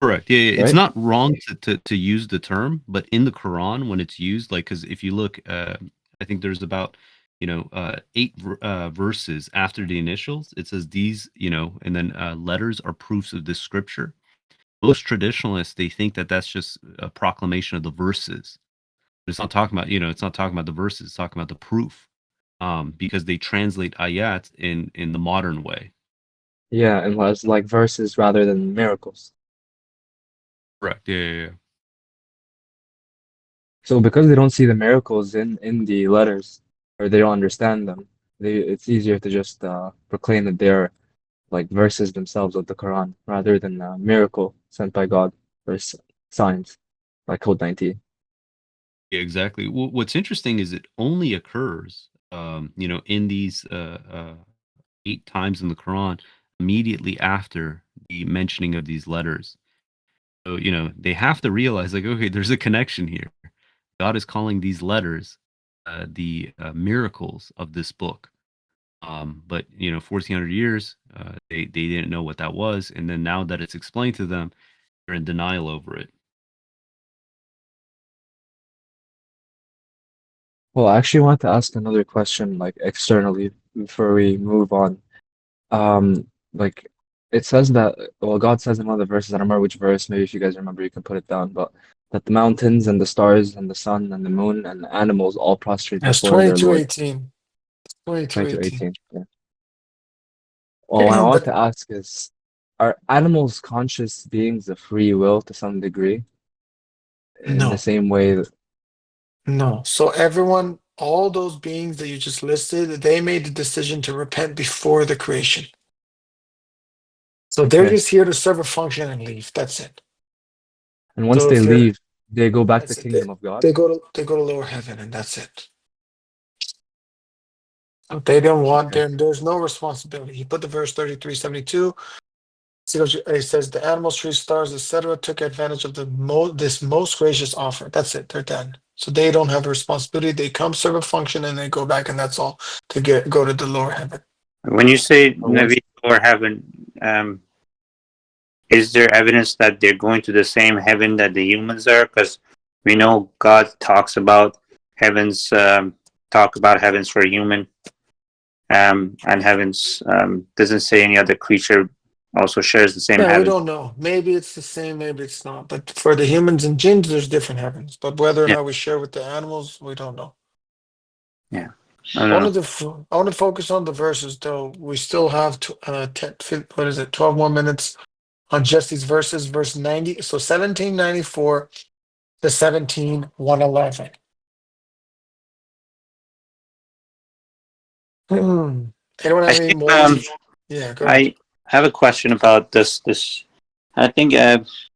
Correct. Yeah, yeah. It's right? not wrong to use the term, but in the Quran, when it's used, like, because if you look, I think there's about, 8 verses after the initials. It says these, and then letters are proofs of this scripture. Most traditionalists, they think that that's just a proclamation of the verses. But it's not talking about, it's not talking about the verses. It's talking about the proof, because they translate ayat in the modern way. Yeah, and was like verses rather than miracles. Correct. Yeah, yeah, yeah. So because they don't see the miracles in the letters, or they don't understand them, it's easier to just proclaim that they're like verses themselves of the Quran rather than a miracle sent by God or signs like Code 19. Yeah, exactly. What's interesting is it only occurs, in these 8 times in the Quran immediately after the mentioning of these letters. So, they have to realize, like, okay, there's a connection here. God is calling these letters the miracles of this book. But 1400 years, they didn't know what that was, and then now that it's explained to them, they're in denial over it. Well, I actually want to ask another question, like externally, before we move on. Like it says that, well, God says in one of the verses, I don't remember which verse, maybe if you guys remember, you can put it down, but that the mountains and the stars and the sun and the moon and the animals all prostrate That's before their Lord. 22:18. 22:18. 22:18. Yeah. Well, what I want But to ask is, are animals conscious beings of free will to some degree? In the no, same way that, no. So everyone, all those beings that you just listed, they made the decision to repent before the creation. So they're okay. just here to serve a function and leave. That's it. And once So they if you're, leave, they go back to that's it. They, kingdom of God. they go to they go to lower heaven, and that's it. So they don't want Okay. there's no responsibility. He put the verse 33:72. See, it says the animals, trees, stars, etc., took advantage of this most gracious offer. That's it. They're done. So they don't have a responsibility. They come serve a function and they go back, and that's all to go to the lower heaven. When you say But once, Navi or heaven, is there evidence that they're going to the same heaven that the humans are? Because we know God talks about heavens, talk about heavens for human, and heavens doesn't say any other creature also shares the same Yeah, we heaven. don't know. Maybe it's the same, maybe it's not. But for the humans and jinns, there's different heavens. But whether or Yeah, not we share with the animals, we don't know. yeah. I don't I know. want to focus on the verses, though. We still have 12 more minutes on just these verses, verse 90. So 1794 to 17111. Anyone I have any think more? Yeah, go ahead. I have a question about this. I think,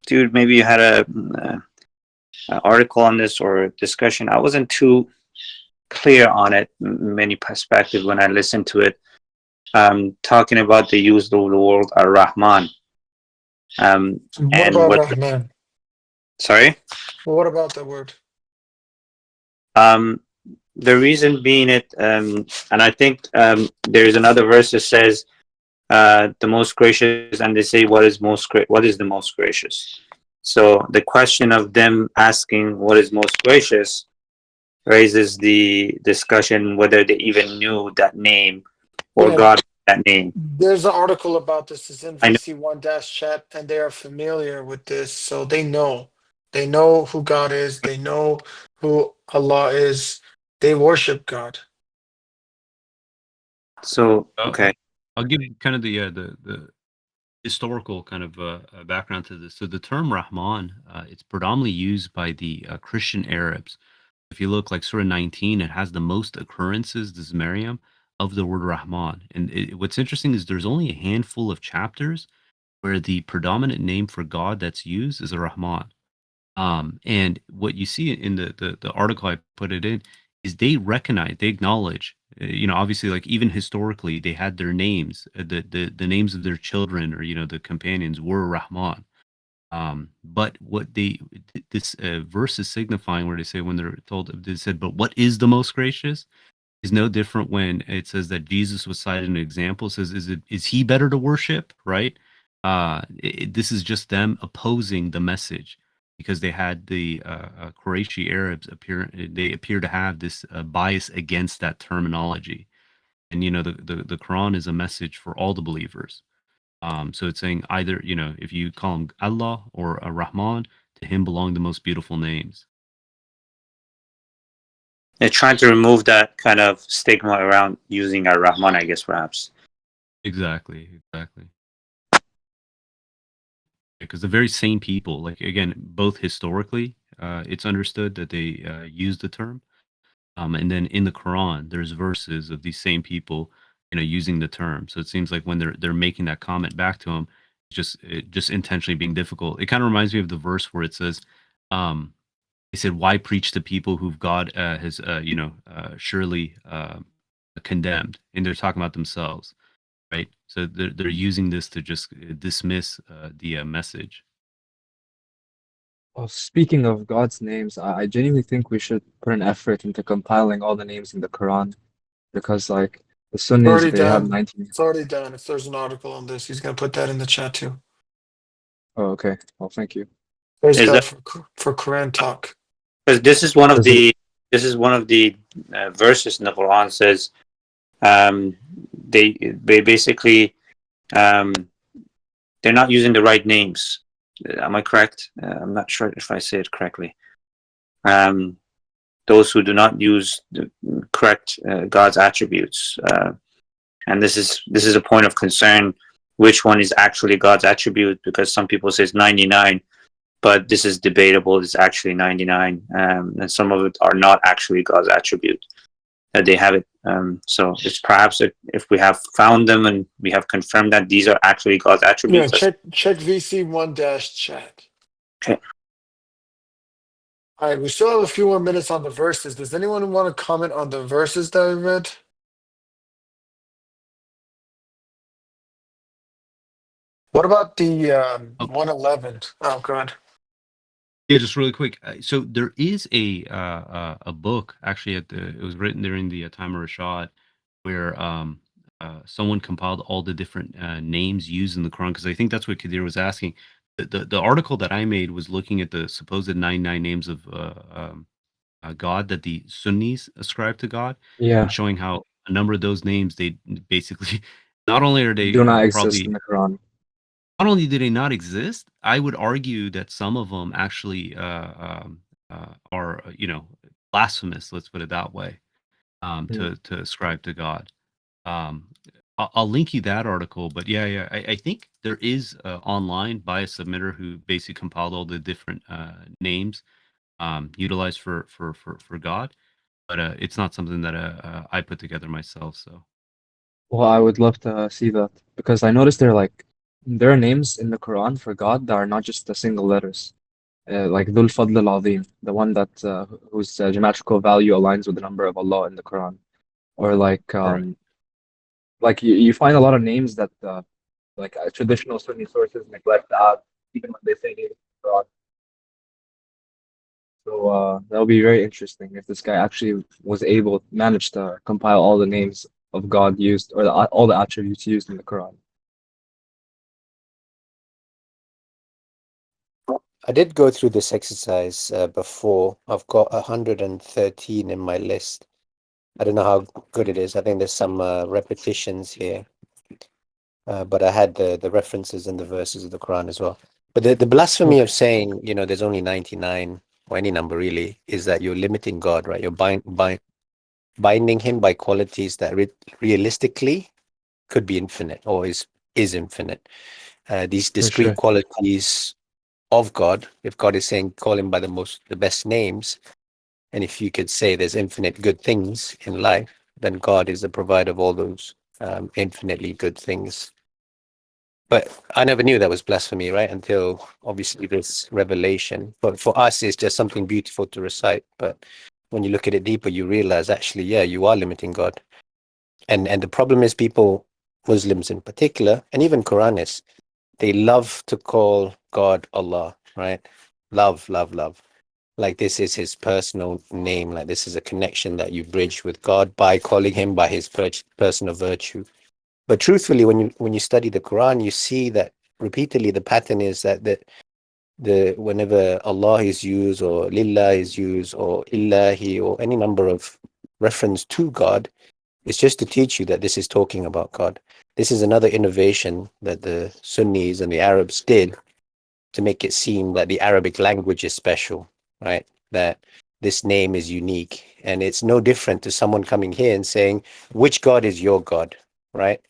dude, maybe you had a article on this or a discussion. I wasn't too clear on it, many perspectives when I listened to it. Talking about the use of the word Ar-Rahman. What And about what? Rahman? Sorry. What about the word? The reason being it, and I think there's another verse that says the most gracious, and they say what is the most gracious. So the question of them asking what is most gracious raises the discussion whether they even knew that name or Yeah, God that name. there's an article about this. It's in I know. VC1-chat, and they are familiar with this, so they know. They know who God is. They know who Allah is. They worship God. So I'll, okay. I'll give you kind of the historical kind of background to this. So the term Rahman, it's predominantly used by the Christian Arabs. If you look like Surah 19, it has the most occurrences, this Maryam, of the word Rahman. And what's interesting is there's only a handful of chapters where the predominant name for God that's used is a Rahman. And what you see in the article I put it in is they recognize, they acknowledge, obviously, like even historically, they had their names, the names of their children or the companions were Rahman. But what this verse is signifying, where they say when they're told, they said, but what is the most gracious? Is no different when it says that Jesus was cited an example. It says, is he better to worship, right? This is just them opposing the message because they had the Qurayshi Arabs appear to have this bias against that terminology. And the Quran is a message for all the believers. So it's saying either if you call him Allah or a Rahman, to him belong the most beautiful names. They're trying to remove that kind of stigma around using Ar-Rahman, I guess, perhaps. Exactly. Because the very same people, like again, both historically, it's understood that they use the term, and then in the Quran, there's verses of these same people, using the term. So it seems like when they're making that comment back to him, just intentionally being difficult. It kind of reminds me of the verse where it says, "They said, why preach to people who God has, surely condemned," and they're talking about themselves. Right, so they're using this to just dismiss the message. Well, speaking of God's names, I genuinely think we should put an effort into compiling all the names in the Quran, because like the It's Sunnis, already they have done. 19. It's already done. If there's an article on this, he's gonna put that in the chat too. Oh, okay. Well, thank you. Praise Is God that for Quran talk. because this is one of Does it- the verses in the Quran says they basically they're not using the right names. Am I correct? I'm not sure if I say it correctly. Those who do not use the correct God's attributes, and this is a point of concern. Which one is actually God's attribute? Because some people say it's 99, but this is debatable. It's actually 99, and some of it are not actually God's attribute. They have it. So it's perhaps if we have found them and we have confirmed that these are actually God's Yeah, attributes. check VC1-chat. Okay. All right, we still have a few more minutes on the verses. Does anyone want to comment on the verses that I read? What about the 111? Oh, God. Yeah, just really quick. So there is a book actually it was written during the time of Rashad, where someone compiled all the different names used in the Quran, because I think that's what Kadir was asking. The article that I made was looking at the supposed 99 names of God that the Sunnis ascribe to God, Yeah, and showing how a number of those names, they basically not only are they do not exist probably in the Quran. not only do they not exist, I would argue that some of them actually are blasphemous. Let's put it that way. To ascribe to God. Um, I'll link you that article, but yeah, I think there is online by a submitter who basically compiled all the different names utilized for God, but it's not something that I put together myself. So Well, I would love to see that, because I noticed there are names in the Quran for God that are not just the single letters. Like Dhul Fadl al-Azim, the one that whose geometrical value aligns with the number of Allah in the Quran. Or correct. like you find a lot of names that like traditional Sunni sources neglect to add, even when they say names in the Quran. So that'll be very interesting if this guy actually managed to compile all the names of God used, or all the attributes used in the Quran. I did go through this exercise before. I've got 113 in my list. I don't know how good it is. I think there's some repetitions here. But I had the references and the verses of the Quran as well. But the blasphemy of saying, there's only 99, or any number really, is that you're limiting God, right? You're binding him by qualities that realistically could be infinite, or is infinite. These discrete sure. qualities of God, if God is saying, call him by the best names, and if you could say there's infinite good things in life, then God is the provider of all those infinitely good things. But I never knew that was blasphemy, right? Until obviously this revelation. But for us, it's just something beautiful to recite. But when you look at it deeper, you realize actually, yeah, you are limiting God. And the problem is people, Muslims in particular, and even Quranists, they love to call God Allah, right? Love, love, love. Like this is his personal name. Like this is a connection that you bridge with God by calling him by his personal virtue. But truthfully, when you study the Quran, you see that repeatedly the pattern is that the whenever Allah is used or Lillah is used or Illahi or any number of reference to God, it's just to teach you that this is talking about God. This is another innovation that the Sunnis and the Arabs did to make it seem like the Arabic language is special, right? That this name is unique. And it's no different to someone coming here and saying, which God is your God, right?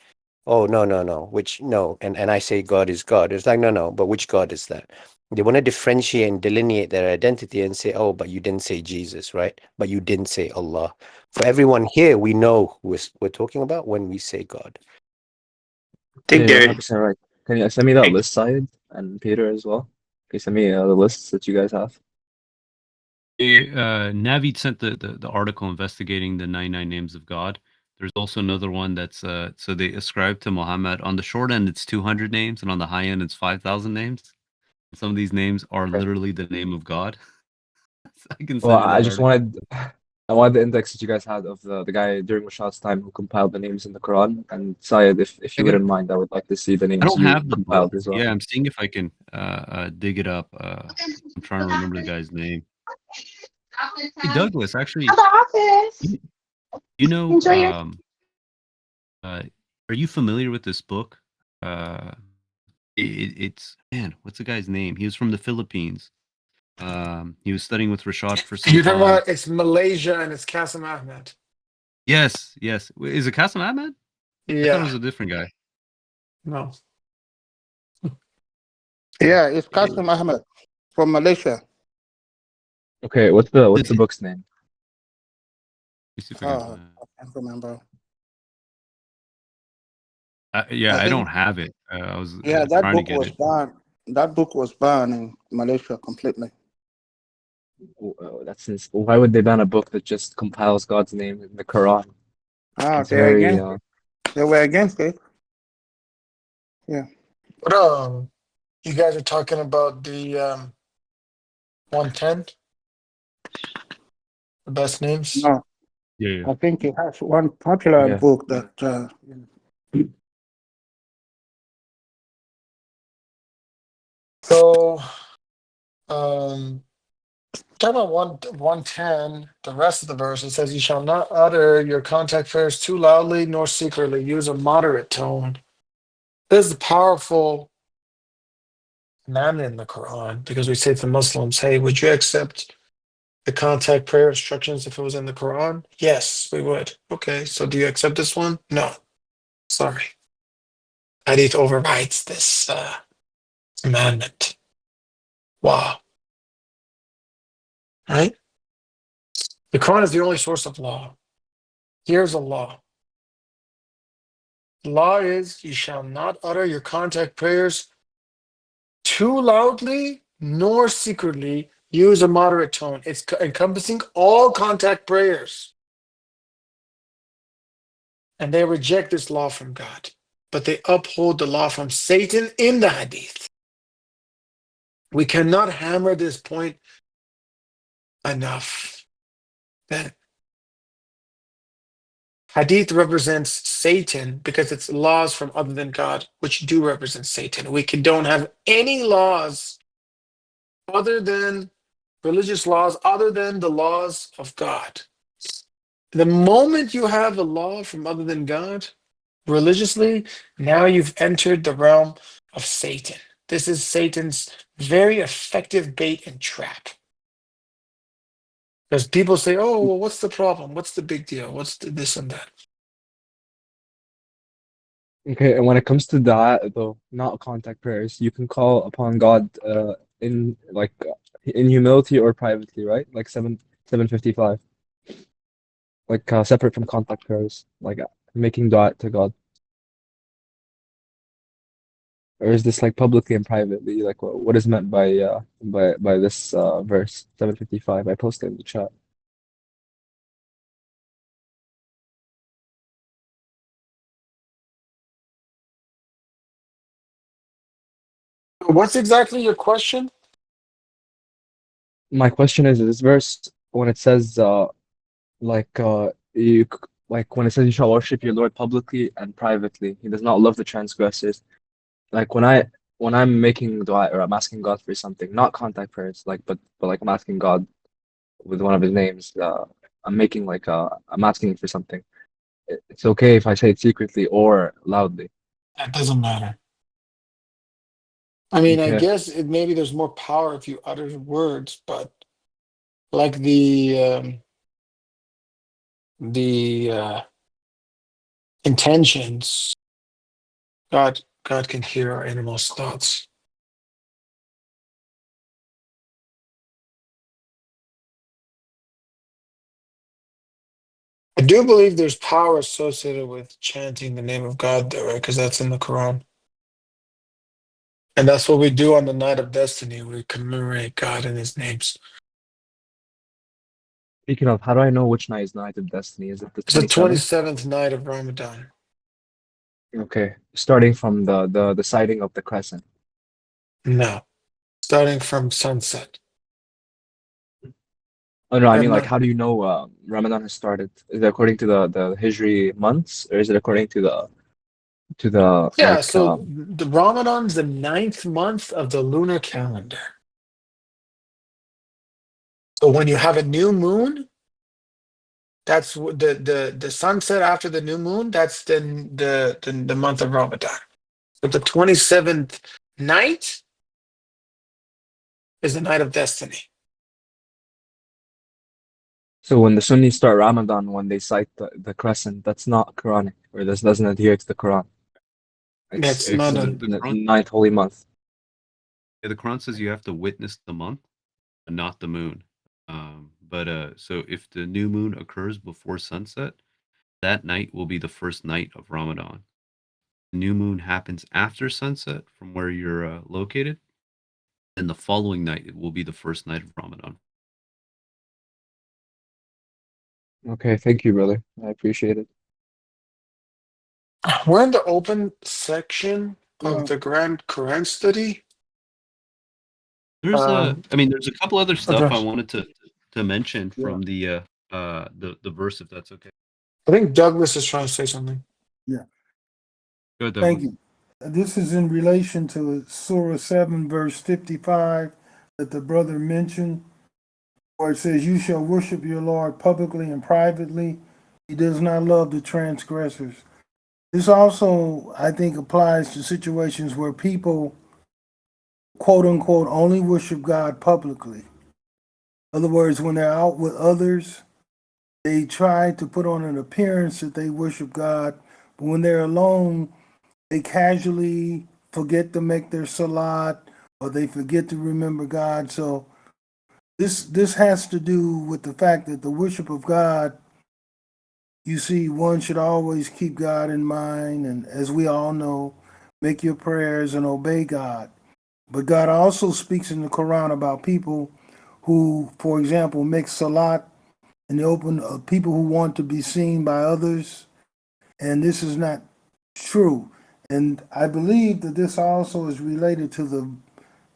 Oh, no. Which, no. And I say God is God. It's like, no. But which God is that? They want to differentiate and delineate their identity and say, oh, but you didn't say Jesus, right? But you didn't say Allah. For everyone here, we know who we're talking about when we say God. I think Yeah, there. 100% right. Can you send me that list, Syed, and Peter as well? Can you send me the lists that you guys have? Navid sent the article investigating the 99 names of God. There's also another one that's so they ascribe to Muhammad. On the short end, it's 200 names, and on the high end, it's 5,000 names. Some of these names are Okay. literally the name of God. So I can Well, send you I that just article. I wanted the index that you guys had of the guy during Rashad's time who compiled the names in the Quran. And Syed, if you wouldn't mind, I would like to see the I names don't you have the book. compiled as well. Yeah, I'm seeing if I can dig it up. I'm trying to remember the guy's name. Hey, Douglas, actually, Other office. you, you know, Enjoy your. are you familiar with this book? It's man, what's the guy's name? He was from the Philippines. He was studying with Rashad for some You're talking time. about it's Malaysia and it's Qasim Ahmed. Yes. Is it Qasim Ahmed? I thought it Yeah. was a different guy. No. Yeah, it's Qasim Ahmed from Malaysia. Okay, what's the book's name? Let me see if I can Oh, find it. I can't remember. Yeah, I I don't think, have it. I was yeah, that trying to book get was it. banned. That book was banned in Malaysia completely. Why would they ban a book that just compiles God's name in the Quran? Ah, It's very they were against it. Yeah. But you guys are talking about the 110, the best names. No, Yeah. I think it has one popular yeah. book that So talking about 110, the rest of the verse, it says, you shall not utter your contact prayers too loudly nor secretly. Use a moderate tone. This is a powerful commandment in the Quran because we say to Muslims, hey, would you accept the contact prayer instructions if it was in the Quran? Yes, we would. Okay, so do you accept this one? No. Sorry. Hadith overrides this commandment. Wow. Right? The Quran is the only source of law. Here's a law. The law is you shall not utter your contact prayers too loudly nor secretly. Use a moderate tone. It's encompassing all contact prayers. And they reject this law from God. But they uphold the law from Satan in the Hadith. We cannot hammer this point enough. That Hadith represents Satan because it's laws from other than God, which do represent Satan. Don't have any laws other than religious laws, other than the laws of God. The moment you have a law from other than God, religiously, now you've entered the realm of Satan. This is Satan's very effective bait and trap. Because people say, oh, well, what's the problem? What's the big deal? What's this and that? Okay, and when it comes to that, though, not contact prayers, you can call upon God in in humility or privately, right? Like 755. Like separate from contact prayers, like making dua to God. Or is this like publicly and privately? Like what is meant by this verse 755? I posted in the chat. What's exactly your question? My question is this verse when it says like when it says you shall worship your Lord publicly and privately, he does not love the transgressors. Like when I when I'm making dua or I'm asking God for something, not contact prayers, like but like I'm asking God with one of His names. I'm making like I'm asking for something. It's okay if I say it secretly or loudly. That doesn't matter. I mean, I Okay. guess maybe there's more power if you utter words, but like the intentions, God can hear our innermost thoughts. I do believe there's power associated with chanting the name of God, though, right? Because that's in the Quran. And that's what we do on the night of destiny. We commemorate God and His names. Speaking of, how do I know which night is Night of Destiny? Is it the It's the 27th? 27th night of Ramadan. Okay. Starting from the sighting of the crescent. No, starting from sunset. Oh no, I mean like And how do you know Ramadan has started? Is it according to the Hijri months or is it according to the yeah, like so the Ramadan's the 9th month of the lunar calendar. So when you have a new moon, that's the sunset after the new moon. That's the month of Ramadan. But the 27th night is the night of destiny. so when the Sunnis start Ramadan when they cite the crescent, that's not Quranic or this doesn't adhere to the Quran. That's It's not The, a the Quran, ninth holy month. yeah, the Quran says you have to witness the month, but not the moon. So if the new moon occurs before sunset, that night will be the first night of Ramadan. The new moon happens after sunset from where you're located, and the following night it will be the first night of Ramadan. Okay, thank you, brother. I appreciate it. We're in the open section of Yeah. the Grand Quran study. There's a couple other stuff Okay. I wanted to mention Yeah. from the verse, if that's okay. I think Douglas is trying to say something. Yeah. Go ahead, Thank Douglas. you. This is in relation to Surah 7, verse 55 that the brother mentioned, where it says, "You shall worship your Lord publicly and privately. He does not love the transgressors." This also, I think, applies to situations where people, quote unquote, only worship God publicly. In other words, when they're out with others, they try to put on an appearance that they worship God, but when they're alone, they casually forget to make their salat or they forget to remember God. So this has to do with the fact that the worship of God, you see, one should always keep God in mind, and as we all know, make your prayers and obey God. But God also speaks in the Quran about people who, for example, make salat in the open, people who want to be seen by others, and this is not true. And I believe that this also is related to the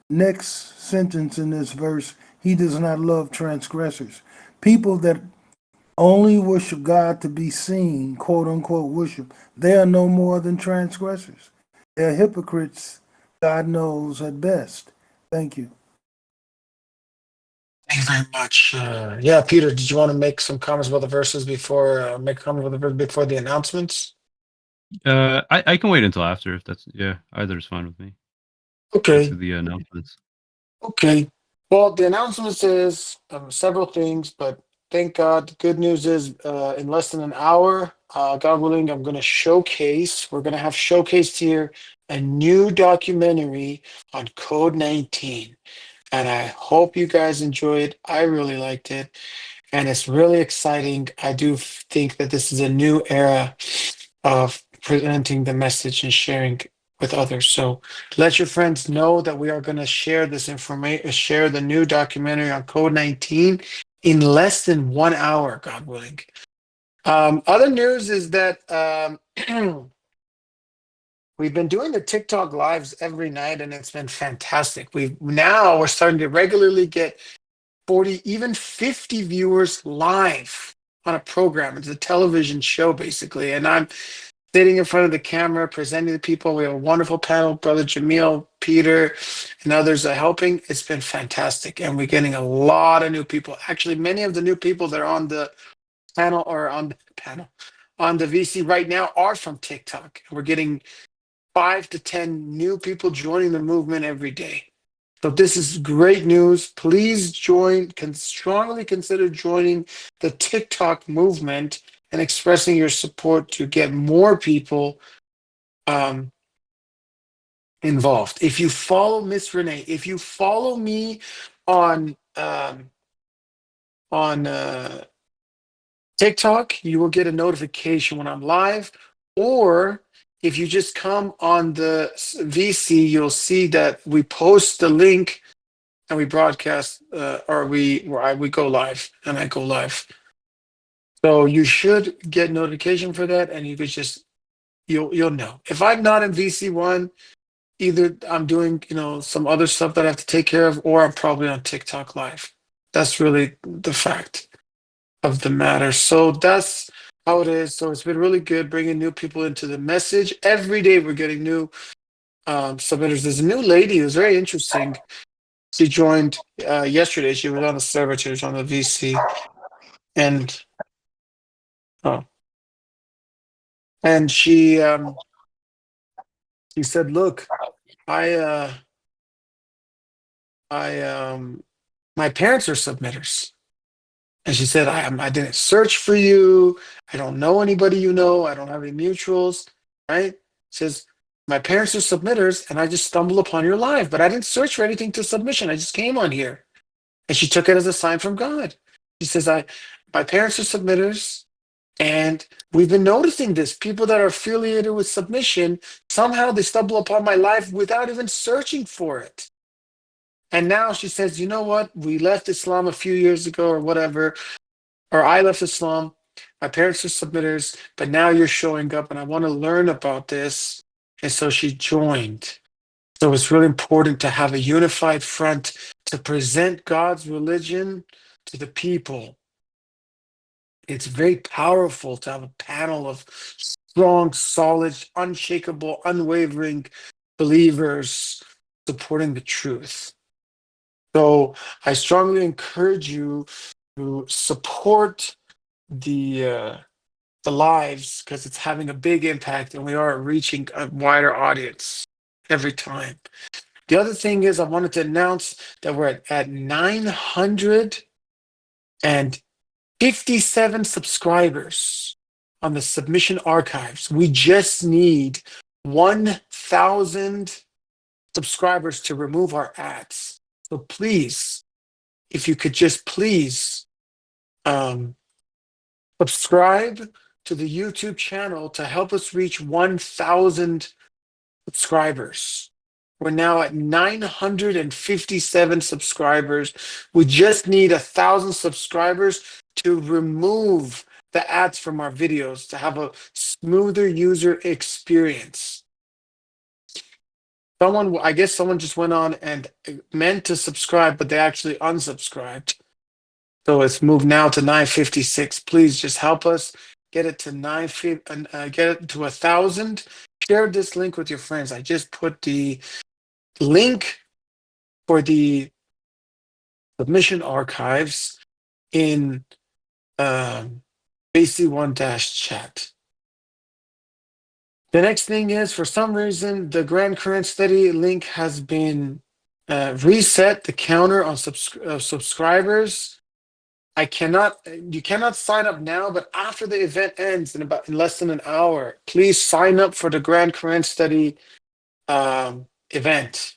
next sentence in this verse. He does not love transgressors. People that only worship God to be seen, quote unquote worship, they are no more than transgressors. They're hypocrites, God knows at best. Thank you. Thank you very much. Yeah, Peter, did you want to make some comments about the verses before make a comment about the verse before the announcements? I can wait until after if that's either is fine with me. Get Okay. to the announcements. Okay. Well, the announcements is several things, but thank God. The good news is in less than an hour, God willing, we're going to have showcased here a new documentary on Code 19. And I hope you guys enjoy it. I really liked it. And it's really exciting. I do think that this is a new era of presenting the message and sharing with others. So let your friends know that we are going to share this information, share the new documentary on Code 19 in less than 1 hour, God willing. Other news is that we've been doing the TikTok lives every night, and it's been fantastic. We're starting to regularly get 40, even 50 viewers live on a program. It's a television show, basically, and sitting in front of the camera, presenting to people. We have a wonderful panel. Brother Jamil, Peter, and others are helping. It's been fantastic. And we're getting a lot of new people. Actually, many of the new people that are on the panel or on the VC right now are from TikTok. We're getting 5 to 10 new people joining the movement every day. So this is great news. Please strongly consider joining the TikTok movement and expressing your support to get more people involved. If you follow Miss Renee, if you follow me on TikTok, you will get a notification when I'm live. Or if you just come on the VC, you'll see that we post the link and we broadcast, we go live, and I go live. So you should get notification for that, and you could just you'll know. If I'm not in VC1, either I'm doing some other stuff that I have to take care of, or I'm probably on TikTok live. That's really the fact of the matter. So that's how it is. So it's been really good bringing new people into the message. Every day we're getting new submitters. There's a new lady who's very interesting. She joined yesterday. She was on the server. She was on the VC, and she said, "Look, my parents are submitters." And she said, I didn't search for you. I don't know anybody you know. I don't have any mutuals, right? She says, my parents are submitters, and I just stumbled upon your live, but I didn't search for anything to submission. I just came on here. And she took it as a sign from God. She says, my parents are submitters, and we've been noticing this. People that are affiliated with submission, somehow they stumble upon my life without even searching for it. And now she says, you know what? We left Islam a few years ago or whatever, or I left Islam. My parents are submitters, but now you're showing up and I want to learn about this. And so she joined. So it's really important to have a unified front to present God's religion to the people. It's very powerful to have a panel of strong, solid, unshakable, unwavering believers supporting the truth. So I strongly encourage you to support the lives, because it's having a big impact and we are reaching a wider audience every time. The other thing is I wanted to announce that we're at 957 subscribers on the submission archives. We just need 1,000 subscribers to remove our ads. So please, if you could just please subscribe to the YouTube channel to help us reach 1,000 subscribers. We're now at 957 subscribers. We just need 1,000 subscribers to remove the ads from our videos, to have a smoother user experience. I guess someone just went on and meant to subscribe, but they actually unsubscribed. So it's moved now to 956. Please just help us get it to 1,000. Share this link with your friends. I just put the link for the submission archives in BC1-chat. The next thing is, for some reason, the Grand Current Study link has been reset, the counter on subscribers. You cannot sign up now, but after the event ends in less than an hour, please sign up for the Grand Current Study event.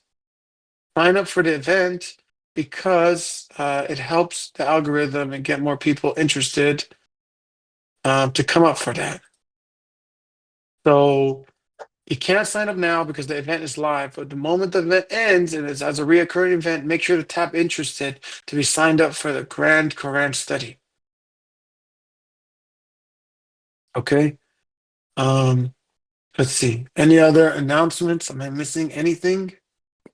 Sign up for the event because it helps the algorithm and get more people interested to come up for that. So you can't sign up now because the event is live, but the moment the event ends and it's as a reoccurring event, make sure to tap interested to be signed up for the Grand Quran Study. Okay. Let's see. Any other announcements? Am I missing anything?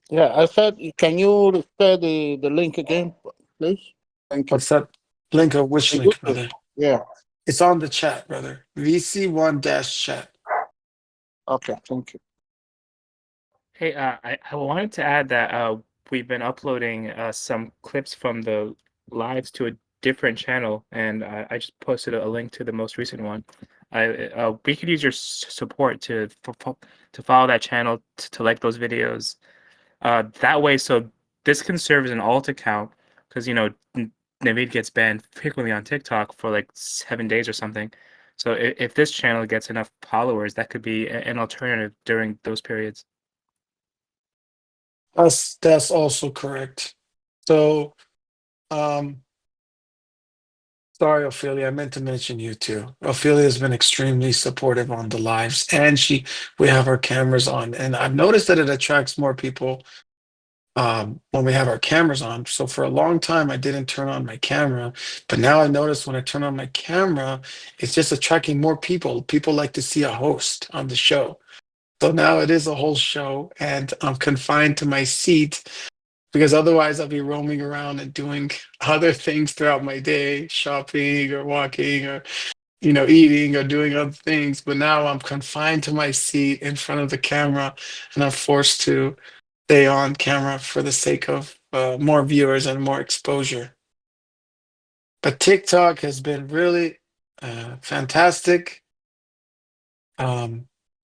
Yeah, I said, can you share the link again, please? Thank you. What's that link or which The link, YouTube. brother? Yeah. It's on the chat, brother. VC1-chat. Okay, thank you. Hey, I wanted to add that we've been uploading some clips from the lives to a different channel, and I just posted a link to the most recent one. We could use your support to follow that channel, to like those videos. That way, so this can serve as an alt account, because Naveed gets banned frequently on TikTok for like 7 days or something. So if this channel gets enough followers, that could be an alternative during those periods. That's also correct. So, sorry, Ophelia, I meant to mention you too. Ophelia has been extremely supportive on the lives, and we have our cameras on, and I've noticed that it attracts more people when we have our cameras on. So for a long time, I didn't turn on my camera, but now I notice when I turn on my camera, it's just attracting more people. People like to see a host on the show. So now it is a whole show, and I'm confined to my seat because otherwise I'll be roaming around and doing other things throughout my day, shopping or walking or eating or doing other things. But now I'm confined to my seat in front of the camera, and I'm forced to stay on camera for the sake of more viewers and more exposure. But TikTok has been really fantastic.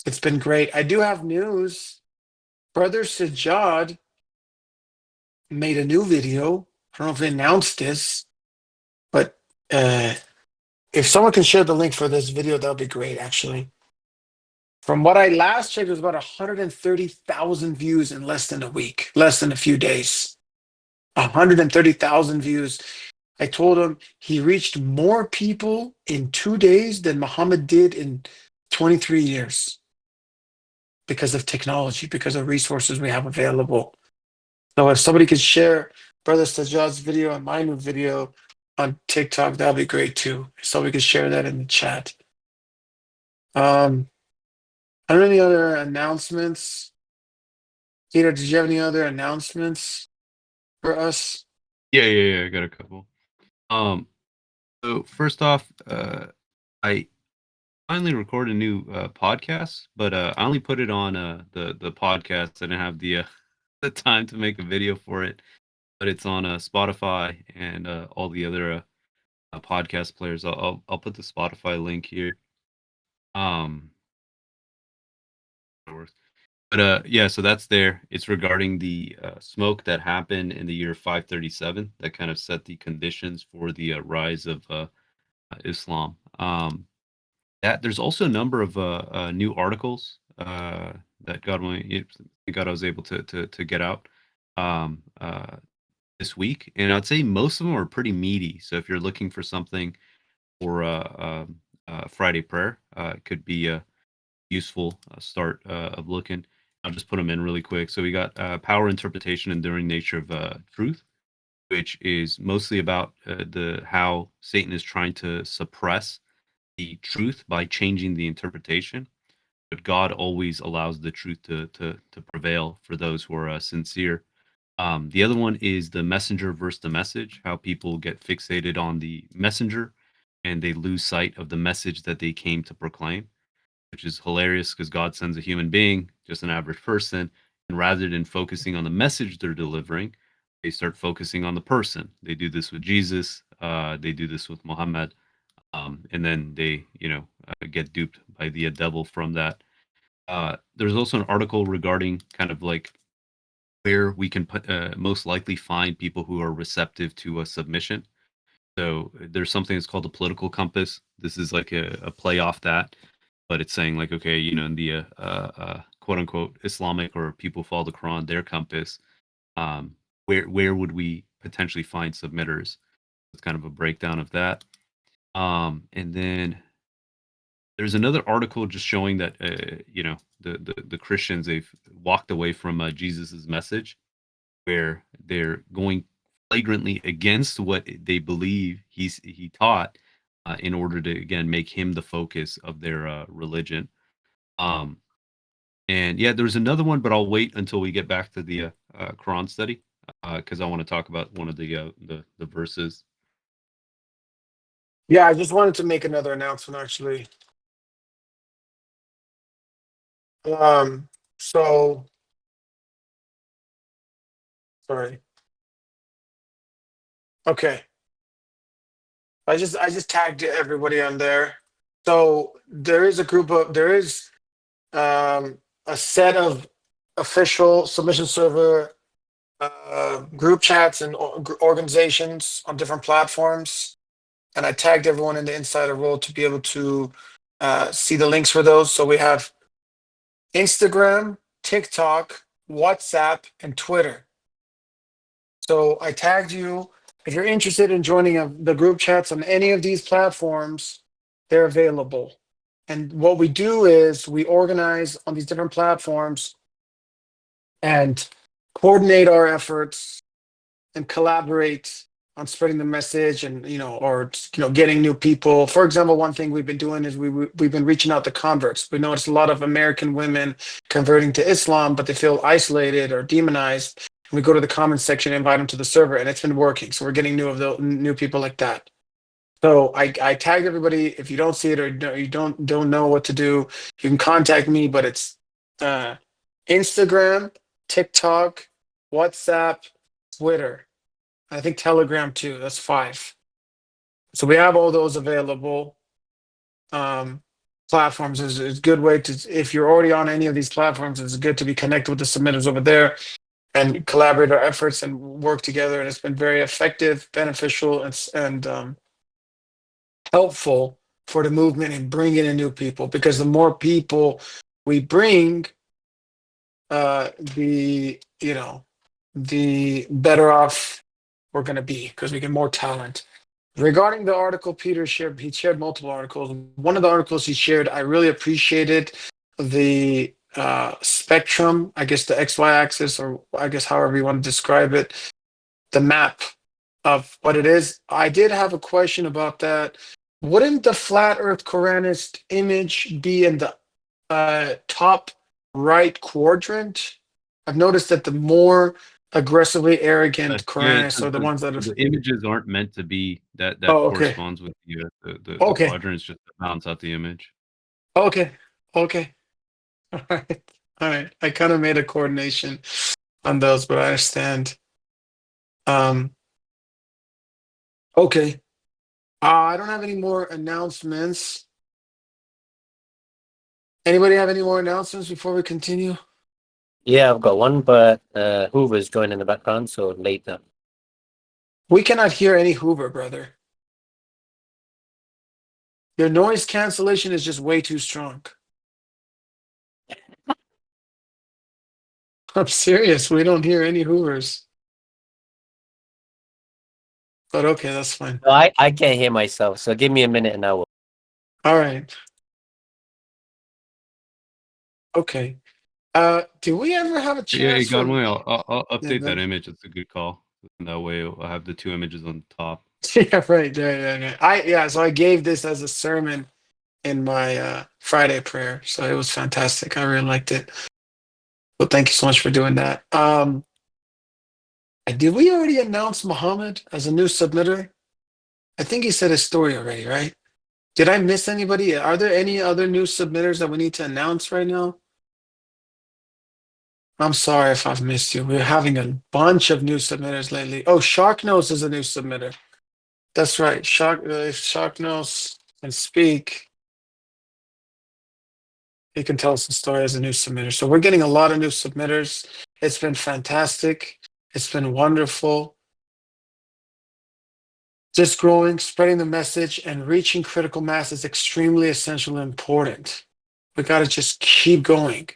It's been great. I do have news. Brother Sajjad made a new video. I don't know if he announced this, but if someone can share the link for this video, that would be great, actually. From what I last checked, it was about 130,000 views in less than a week, less than a few days. 130,000 views. I told him he reached more people in 2 days than Muhammad did in 23 years because of technology, because of resources we have available. So if somebody could share Brother Sajjad's video and my new video on TikTok, that'd be great too. So we could share that in the chat. Are there any other announcements? Peter, did you have any other announcements for us? Yeah, I got a couple. So first off, I finally recorded a new podcast, but I only put it on the podcast. I didn't have the the time to make a video for it, but it's on Spotify and all the other podcast players. I'll put the Spotify link here. But yeah, so that's there. It's regarding the smoke that happened in the year 537 that kind of set the conditions for the rise of Islam. That there's also a number of new articles that God was able to get out um, uh, this week, and I'd say most of them are pretty meaty. So if you're looking for something for Friday prayer, it could be a useful start of looking. I'll just put them in really quick. So we got power, interpretation, and enduring nature of truth, which is mostly about the how Satan is trying to suppress the truth by changing the interpretation, but God always allows the truth to prevail for those who are sincere. The other one is the messenger versus the message, how people get fixated on the messenger and they lose sight of the message that they came to proclaim, which is hilarious because God sends a human being, just an average person, and rather than focusing on the message they're delivering, they start focusing on the person. They do this with Jesus, they do this with Muhammad, and then they, get duped by the devil from that. There's also an article regarding kind of like where we can most likely find people who are receptive to a submission. So there's something that's called the political compass. This is like a play off that, but it's saying like, okay, in the quote unquote Islamic or people who follow the Quran, their compass, where would we potentially find submitters? It's kind of a breakdown of that. And then there's another article just showing that the Christians, they've walked away from Jesus's message, where they're going flagrantly against what they believe he taught, in order to again make him the focus of their religion. And yeah, there's another one, but I'll wait until we get back to the Quran study, because I want to talk about one of the verses. Yeah, I just wanted to make another announcement, actually. So sorry. Okay. I just tagged everybody on there. So there is a set of official submission server group chats and organizations on different platforms, and I tagged everyone in the insider role to be able to see the links for those. So we have Instagram, TikTok, WhatsApp, and Twitter. So I tagged you. If you're interested in joining the group chats on any of these platforms, they're available. And what we do is we organize on these different platforms and coordinate our efforts and collaborate on spreading the message, and getting new people. For example, one thing we've been doing is we've been reaching out to converts. We noticed a lot of American women converting to Islam, but they feel isolated or demonized. And we go to the comments section and invite them to the server, and it's been working. So we're getting new people like that. So I tagged everybody. If you don't see it or you don't know what to do, you can contact me. But it's Instagram, TikTok, WhatsApp, Twitter. I think Telegram too. That's 5. So we have all those available. Platforms is a good way to, if you're already on any of these platforms, it's good to be connected with the submitters over there and collaborate our efforts and work together. And it's been very effective, beneficial, and helpful for the movement and bringing in new people. Because the more people we bring, the better off we're going to be, because we get more talent. Regarding the article Peter shared, he shared multiple articles. One of the articles he shared, I really appreciated the spectrum, I guess the XY axis, or I guess however you want to describe it, the map of what it is. I did have a question about that. Wouldn't the flat earth Quranist image be in the top right quadrant? I've noticed that the more aggressively arrogant Quranists are the ones that have. The images aren't meant to be that Oh, okay. corresponds with the Okay. quadrant. It's just to balance out the image. Okay. All right. I kind of made a coordination on those, but I understand. Okay. I don't have any more announcements. Anybody have any more announcements before we continue? Yeah, I've got one, but Hoover's joined in the background, so later. We cannot hear any Hoover, brother. Your noise cancellation is just way too strong. I'm serious. We don't hear any Hoovers. But okay, that's fine. No, I can't hear myself, so give me a minute and I will. All right. Okay. Do we ever have a Yeah, chance? Godwin, I'll update Yeah, that image. It's a good call. That way, I'll have the 2 images on the top. yeah, right. Yeah. So I gave this as a sermon in my Friday prayer. So it was fantastic. I really liked it. Well, thank you so much for doing that. Did we already announce Muhammad as a new submitter? I think he said his story already, right? Did I miss anybody? Are there any other new submitters that we need to announce right now? I'm sorry if I've missed you. We're having a bunch of new submitters lately. Oh, Sharknose is a new submitter. That's right. If Sharknose can speak, he can tell us the story as a new submitter. So we're getting a lot of new submitters. It's been fantastic. It's been wonderful. Just growing, spreading the message, and reaching critical mass is extremely essential and important. We got to just keep going.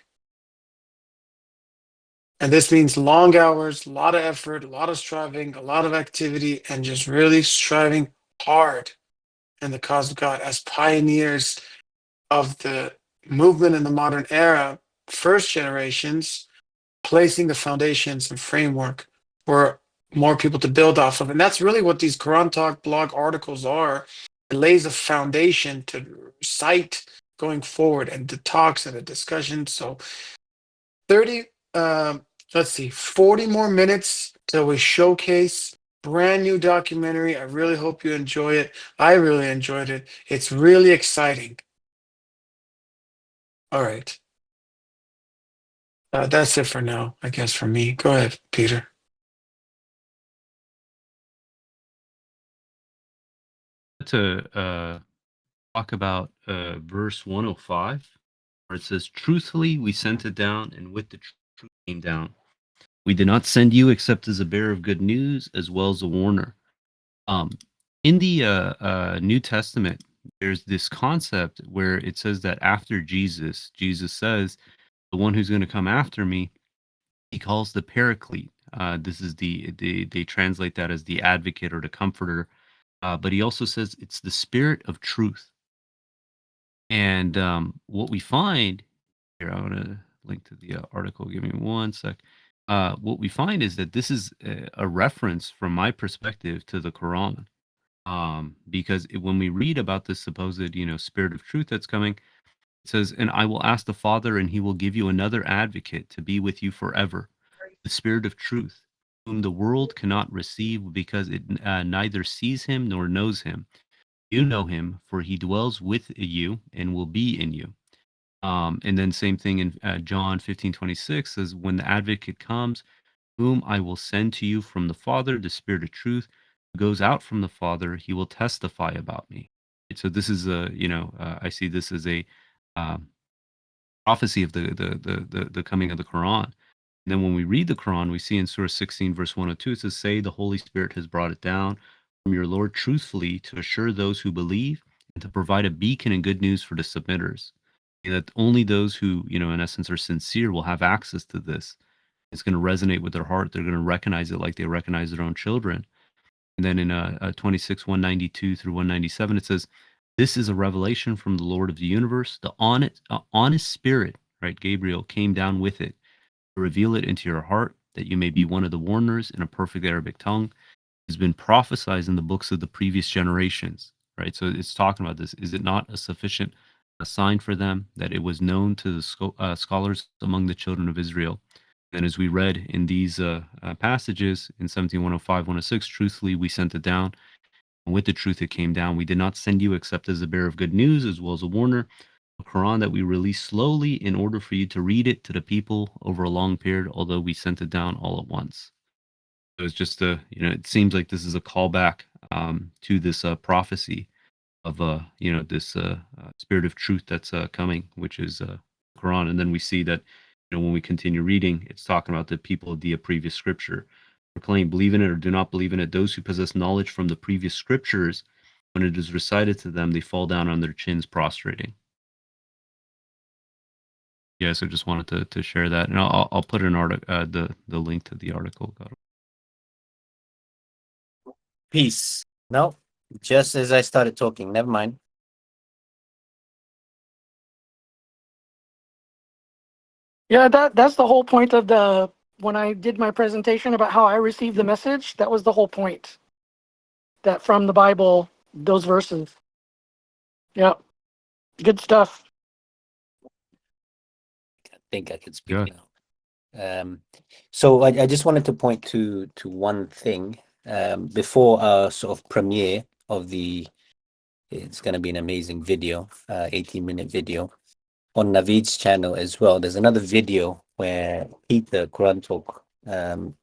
And this means long hours, a lot of effort, a lot of striving, a lot of activity, and just really striving hard in the cause of God as pioneers of the movement in the modern era, first generations, placing the foundations and framework for more people to build off of. And that's really what these Quran Talk blog articles are. It lays a foundation to cite going forward, and the talks and the discussion. So 40 more minutes till we showcase brand new documentary. I really hope you enjoy it. I really enjoyed it. It's really exciting. All right. That's it for now, I guess, for me. Go ahead, Peter. To talk about verse 105, where it says, "Truthfully, we sent it down, and with the truth came down. We did not send you except as a bearer of good news, as well as a warner." Um, in the New Testament, there's this concept where it says that after Jesus says, "The one who's going to come after me," he calls the Paraclete. This is they translate that as the advocate or the comforter. But he also says it's the Spirit of truth. And what we find here, I want to link to the article. Give me one sec. What we find is that this is a reference, from my perspective, to the Quran. Because when we read about this supposed, Spirit of truth that's coming, it says, "And I will ask the Father, and he will give you another advocate to be with you forever, the Spirit of truth, whom the world cannot receive because it neither sees him nor knows him. You know him, for he dwells with you and will be in you." And then same thing in John 15:26 says, "When the advocate comes, whom I will send to you from the Father, the Spirit of truth, who goes out from the Father, he will testify about me." So this is I see this as a um, prophecy of the coming of the Quran. And then when we read the Quran, we see in Surah 16, verse 102, it says, "Say, the Holy Spirit has brought it down from your Lord truthfully to assure those who believe and to provide a beacon and good news for the submitters." And that only those who, in essence, are sincere will have access to this. It's going to resonate with their heart. They're going to recognize it like they recognize their own children. And then in 26, 192 through 197, it says, "This is a revelation from the Lord of the universe. The honest spirit," right, Gabriel, "came down with it to reveal it into your heart, that you may be one of the warners in a perfect Arabic tongue. It has been prophesied in the books of the previous generations," right? So it's talking about this. Is it not a sufficient sign for them that it was known to the scholars among the children of Israel? And as we read in these passages in 17:105, 106, "Truthfully, we sent it down. And with the truth, it came down. We did not send you except as a bearer of good news, as well as a warner. A Quran that we released slowly in order for you to read it to the people over a long period, although we sent it down all at once." So it's just it seems like this is a callback to this prophecy of this spirit of truth that's coming, which is Quran. And then we see that when we continue reading, it's talking about the people of the previous scripture. Proclaim, believe in it or do not believe in it. Those who possess knowledge from the previous scriptures, when it is recited to them, they fall down on their chins prostrating. Yeah, so just wanted to share that, and I'll put an article, the link to the article. Peace. No, just as I started talking. Never mind. Yeah, that's the whole point of when I did my presentation about how I received the message. That was the whole point. That from the Bible, those verses. Yeah, good stuff. I think I can speak now. So I just wanted to point to one thing before our sort of premiere of it's going to be an amazing video, 18-minute video on Naveed's channel as well. There's another video where Peter Quran Talk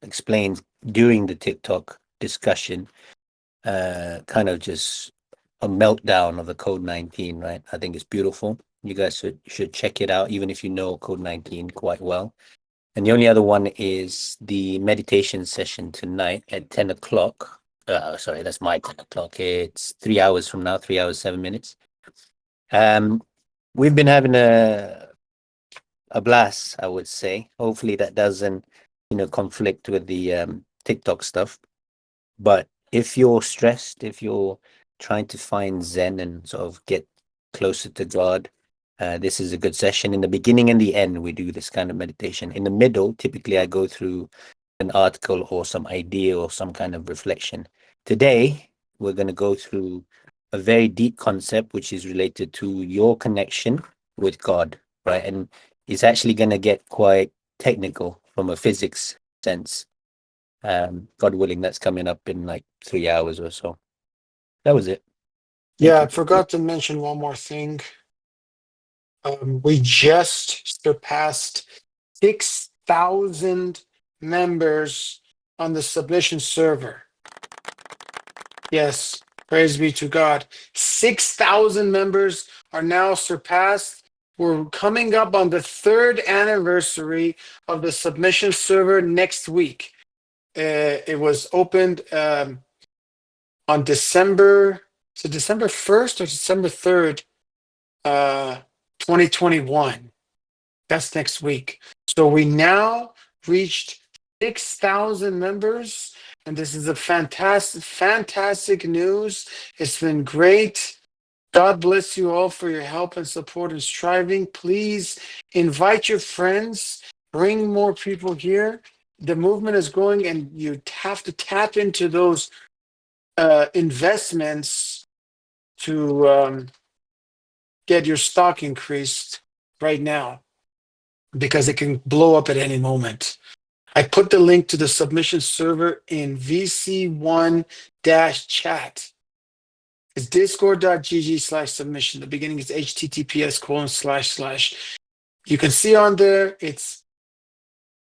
explains during the TikTok discussion, kind of just a meltdown of the Code 19, right? I think it's beautiful. You guys should check it out, even if you know Code 19 quite well. And the only other one is the meditation session tonight at 10 o'clock. Sorry, that's my 10 o'clock. It's 3 hours from now, 3 hours, 7 minutes. We've been having a blast, I would say. Hopefully that doesn't, conflict with the TikTok stuff. But if you're stressed, if you're trying to find Zen and sort of get closer to God, this is a good session. In the beginning and the end, we do this kind of meditation. In the middle, typically I go through an article or some idea or some kind of reflection. Today, we're going to go through a very deep concept, which is related to your connection with God, right? And it's actually going to get quite technical from a physics sense. God willing, that's coming up in like 3 hours or so. That was it. Yeah, I forgot to mention one more thing. We just surpassed 6,000 members on the submission server. Yes, praise be to God. 6,000 members are now surpassed. We're coming up on the third anniversary of the submission server next week. It was opened on December 1st or December 3rd, 2021. That's next week. So we now reached 6,000 members, and this is a fantastic news. It's been great. God bless you all for your help and support and striving. Please invite your friends, bring more people here. The movement is growing, and you have to tap into those investments to get your stock increased right now, because it can blow up at any moment. I put the link to the submission server in VC1-chat. It's discord.gg/submission. The beginning is https://. You can see on there, it's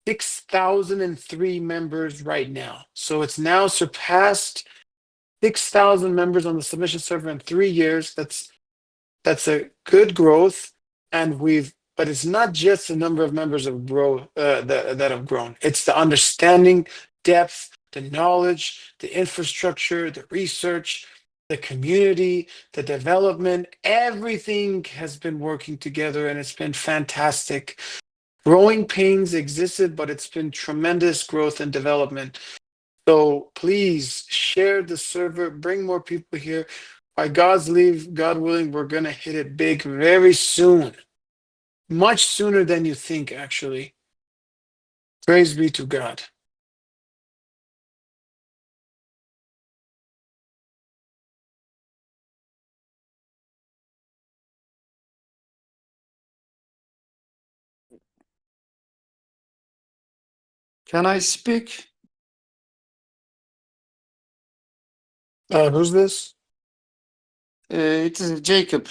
6,003 members right now. So it's now surpassed 6,000 members on the submission server in 3 years. That's a good growth, but it's not just the number of members that have grown. It's the understanding, depth, the knowledge, the infrastructure, the research, the community, the development. Everything has been working together, and it's been fantastic. Growing pains existed, but it's been tremendous growth and development. So please share the server, bring more people here. By God's leave, God willing, we're going to hit it big very soon. Much sooner than you think, actually. Praise be to God. Can I speak? Who's this? It is Jacob.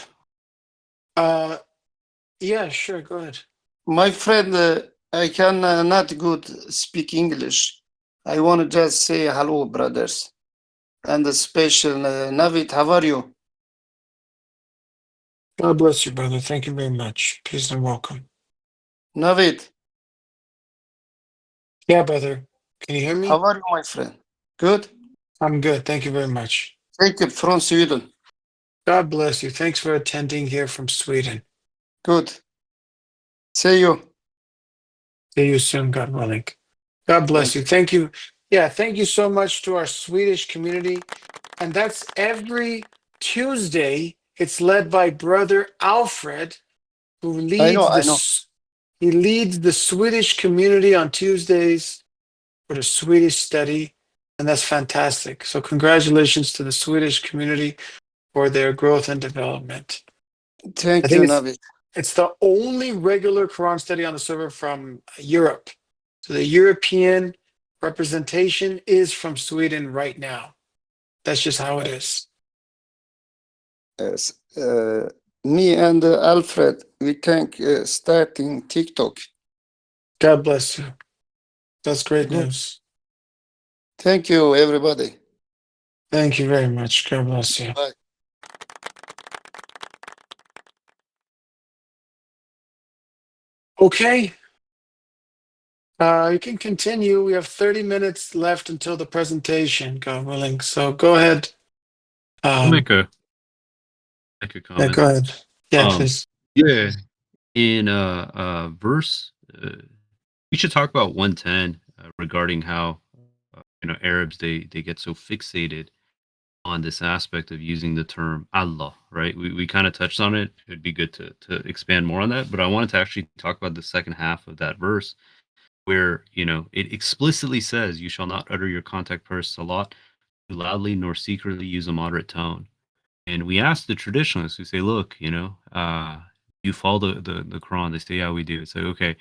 Yeah, sure, go ahead. My friend, I can not good speak English. I want to just say hello, brothers. And a special Navid, how are you? God bless you, brother. Thank you very much. Peace and welcome. Navid. Yeah, brother. Can you hear me? How are you, my friend? Good? I'm good. Thank you very much. Jacob from Sweden. God bless you. Thanks for attending here from Sweden. Good. See you. See you soon, God willing. God bless you. Thank you. Yeah, thank you so much to our Swedish community. And that's every Tuesday. It's led by Brother Alfred, who leads he leads the Swedish community on Tuesdays for the Swedish study. And that's fantastic. So congratulations to the Swedish community for their growth and development. Thank you, Navid. It's the only regular Quran study on the server from Europe. So the European representation is from Sweden right now. That's just how it is. Yes. Me and Alfred, we think starting TikTok. God bless you. That's great news. Thank you, everybody. Thank you very much. God bless you. Bye. Okay. You can continue. We have 30 minutes left until the presentation, God willing. So go ahead. I'll make a comment. Yeah, go ahead. Yeah, please. Yeah, in verse, we should talk about 110 regarding how Arabs they get so fixated on this aspect of using the term Allah, right? We kind of touched on it. It'd be good to expand more on that, but I wanted to actually talk about the second half of that verse, where it explicitly says, "You shall not utter your contact prayer salat too loudly nor secretly use a moderate tone." And we ask the traditionalists who say, "Look, you follow the Quran." They say, "Yeah, we do." It's like, okay,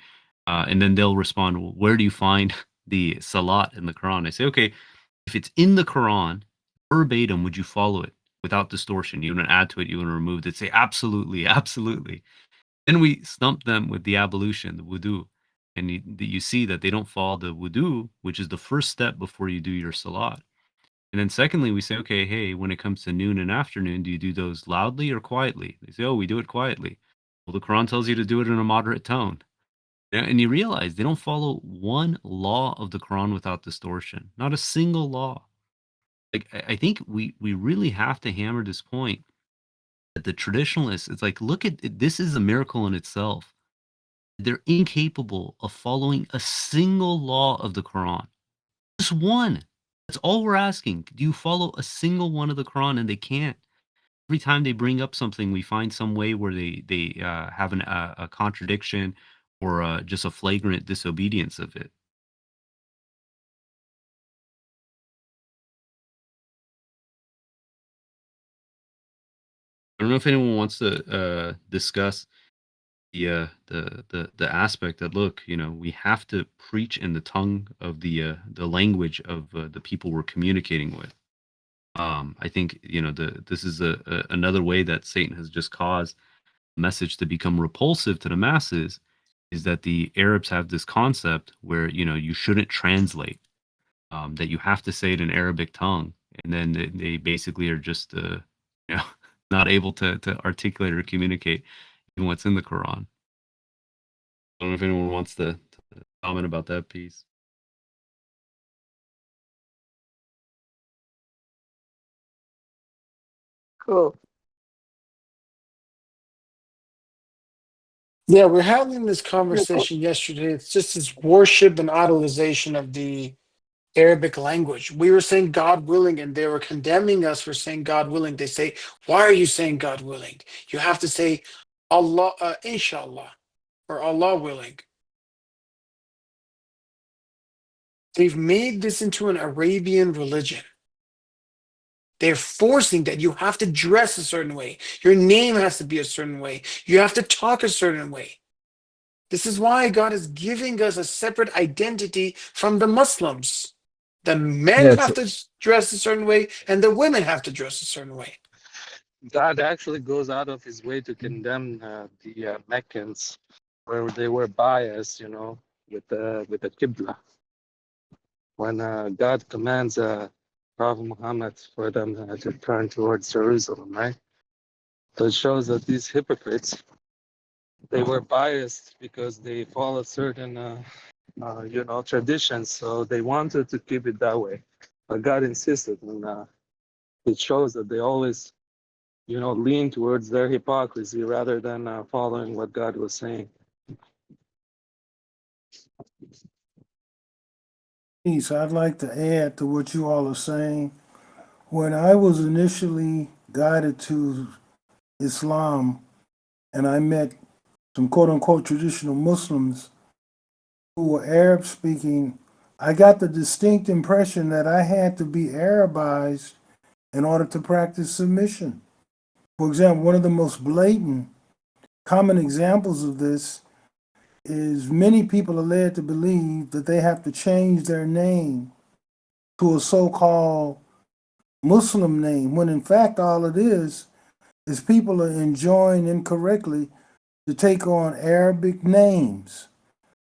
and then they'll respond, well, "Where do you find the salat in the Quran?" I say, "Okay, if it's in the Quran verbatim, would you follow it without distortion? You want to add to it, you want to remove it?" They say, "Absolutely, absolutely." Then we stump them with the ablution, the wudu. And you see that they don't follow the wudu, which is the first step before you do your salat. And then secondly, we say, okay, hey, when it comes to noon and afternoon, do you do those loudly or quietly? They say, oh, we do it quietly. Well, the Quran tells you to do it in a moderate tone. And you realize they don't follow one law of the Quran without distortion, not a single law. Like, I think we really have to hammer this point that the traditionalists, it's like, look at it, this is a miracle in itself. They're incapable of following a single law of the Quran. Just one. That's all we're asking. Do you follow a single one of the Quran? And they can't. Every time they bring up something, we find some way where they have a contradiction or just a flagrant disobedience of it. I don't know if anyone wants to discuss the aspect that, look, we have to preach in the tongue of the language of the people we're communicating with. I think this is another way that Satan has just caused the message to become repulsive to the masses, is that the Arabs have this concept where you shouldn't translate, that you have to say it in Arabic tongue, and then they basically are just not able to articulate or communicate even what's in the Quran. I don't know if anyone wants to comment about that piece. Cool. Yeah, we're having this conversation yesterday. It's just this worship and idolization of the Arabic language. We were saying God willing, and they were condemning us for saying God willing. They say, why are you saying God willing? You have to say Allah, inshallah, or Allah willing. They've made this into an Arabian religion. They're forcing that you have to dress a certain way. Your name has to be a certain way. You have to talk a certain way. This is why God is giving us a separate identity from the Muslims. The men Yeah, have to dress a certain way, and the women have to dress a certain way. God actually goes out of his way to condemn the Meccans, where they were biased, with the Qibla. When God commands Prophet Muhammad for them to turn towards Jerusalem, right? So it shows that these hypocrites, they were biased because they followed certain, traditions. So they wanted to keep it that way, but God insisted, and it shows that they always, lean towards their hypocrisy rather than following what God was saying. So I'd like to add to what you all are saying. When I was initially guided to Islam and I met some quote unquote traditional Muslims who were Arab speaking, I got the distinct impression that I had to be Arabized in order to practice submission. For example, one of the most blatant common examples of this is many people are led to believe that they have to change their name to a so-called Muslim name, when in fact all it is people are enjoined incorrectly to take on Arabic names.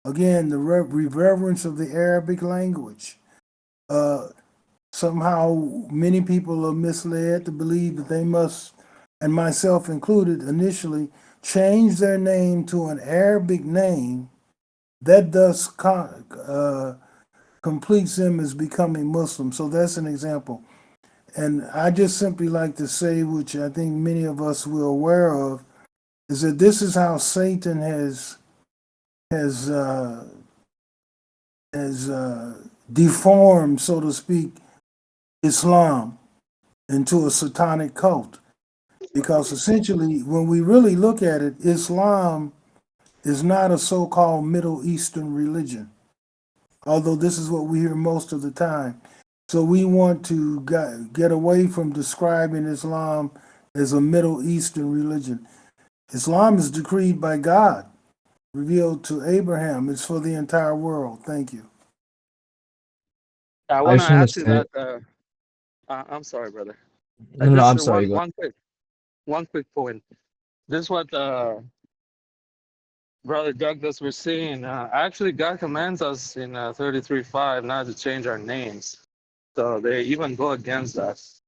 Again, the reverence of the Arabic language. Somehow many people are misled to believe that they must, and myself included initially, change their name to an Arabic name that thus completes them as becoming Muslim. So that's an example. And I just simply like to say, which I think many of us were aware of, is that this is how Satan has deformed, so to speak, Islam into a satanic cult. Because essentially, when we really look at it, Islam is not a so-called Middle Eastern religion, although this is what we hear most of the time. So we want to get away from describing Islam as a Middle Eastern religion. Islam is decreed by God, revealed to Abraham. It's for the entire world. Thank you. I I want to just want add to to say, that. I'm sorry, brother. no, Just I'm sorry. Go one quick point. This is what Brother Douglas, we're seeing actually God commands us in 33:5 not to change our names. So they even go against us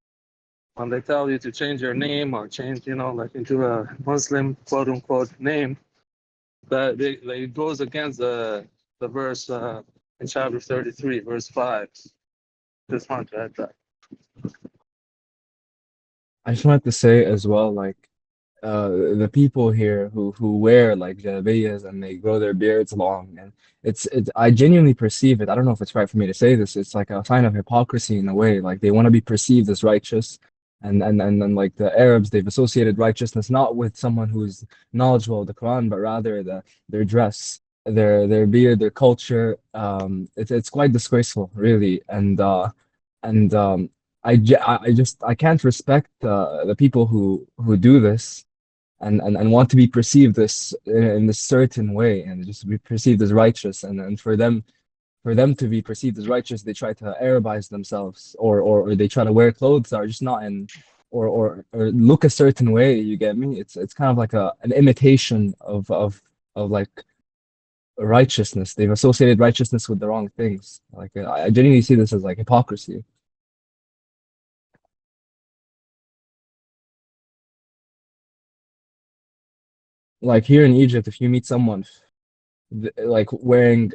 when they tell you to change your name or change, like into a Muslim quote unquote name. That it goes against the verse in chapter 33, verse 5. Just want to add that. I just wanted to say as well, like, the people here who wear like jalabiyas and they grow their beards long, and it's I genuinely perceive it. I don't know if it's right for me to say this. It's like a sign of hypocrisy in a way. Like they want to be perceived as righteous, and then like the Arabs, they've associated righteousness not with someone who's knowledgeable of the Quran, but rather their dress, their beard, their culture. It's quite disgraceful, really, and I just I can't respect the people who do this and want to be perceived this in this certain way and just be perceived as righteous, and for them to be perceived as righteous, they try to Arabize themselves, or they try to wear clothes that are just not in, or look a certain way. You get me? It's kind of like an imitation of like righteousness. They've associated righteousness with the wrong things. Like I genuinely see this as like hypocrisy. Like here in Egypt, if you meet someone like wearing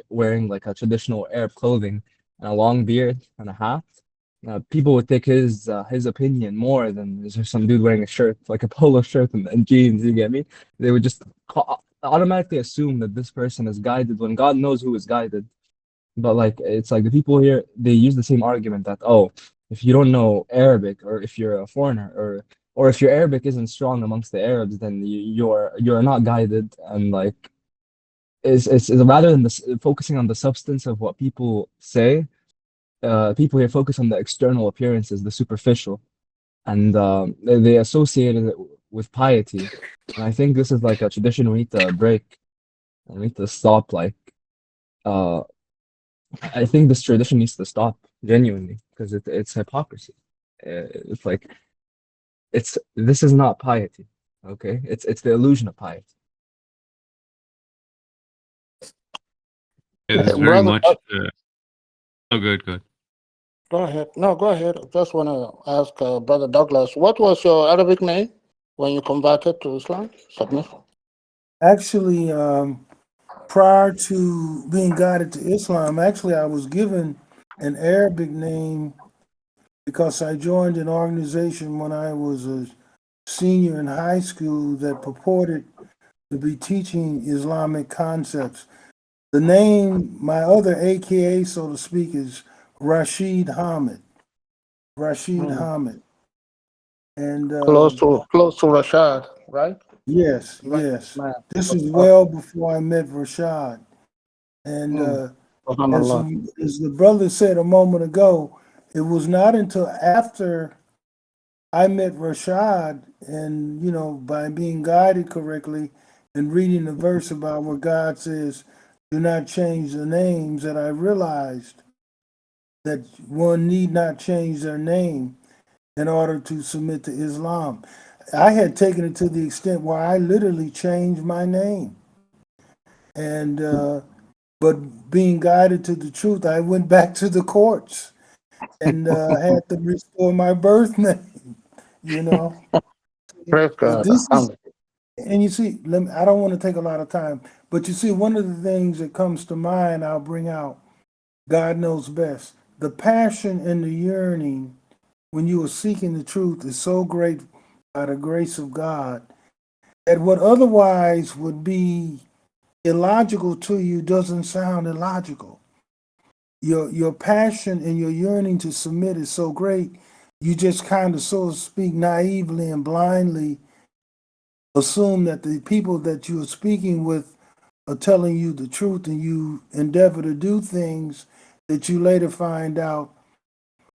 like a traditional Arab clothing and a long beard and a hat, people would take his opinion more than is there some dude wearing a shirt, like a polo shirt and jeans. You get me? They would just automatically assume that this person is guided when God knows who is guided. But like it's like the people here, they use the same argument that, oh, if you don't know Arabic, or if you're a foreigner, or if your Arabic isn't strong amongst the Arabs, then you're not guided. And like is rather than focusing on the substance of what people say, people here focus on the external appearances, the superficial, and they associate it with piety. And I think this is like a tradition we need to break. We need to stop. Like, uh, I think this tradition needs to stop genuinely because it's hypocrisy. It's like this is not piety. Okay, it's the illusion of piety. Yeah, this is very Brother, much. Oh, good, good. go ahead. No, go ahead. Just want to ask Brother Douglas, what was your Arabic name when you converted to Islam? Submission. Actually, prior to being guided to Islam, actually, I was given an Arabic name because I joined an organization when I was a senior in high school that purported to be teaching Islamic concepts. The name, my other AKA, so to speak, is Rashid Hamid. Rashid Hamid. And Close to Rashad, right? yes, Right. yes. Man. This is well before I met Rashad. And as Subhanallah. the brother said a moment ago, it was not until after I met Rashad and, by being guided correctly and reading the verse about where God says, do not change the names, that I realized that one need not change their name in order to submit to Islam. I had taken it to the extent where I literally changed my name. And, but being guided to the truth, I went back to the courts and had to restore my birth name, you know. Praise But God. this is, and you see, I don't want to take a lot of time, but you see, one of the things that comes to mind, I'll bring out, God knows best. The passion and the yearning when you are seeking the truth is so great by the grace of God that what otherwise would be illogical to you doesn't sound illogical. Your passion and your yearning to submit is so great, you just kind of, so to speak, naively and blindly assume that the people that you are speaking with are telling you the truth, and you endeavor to do things that you later find out,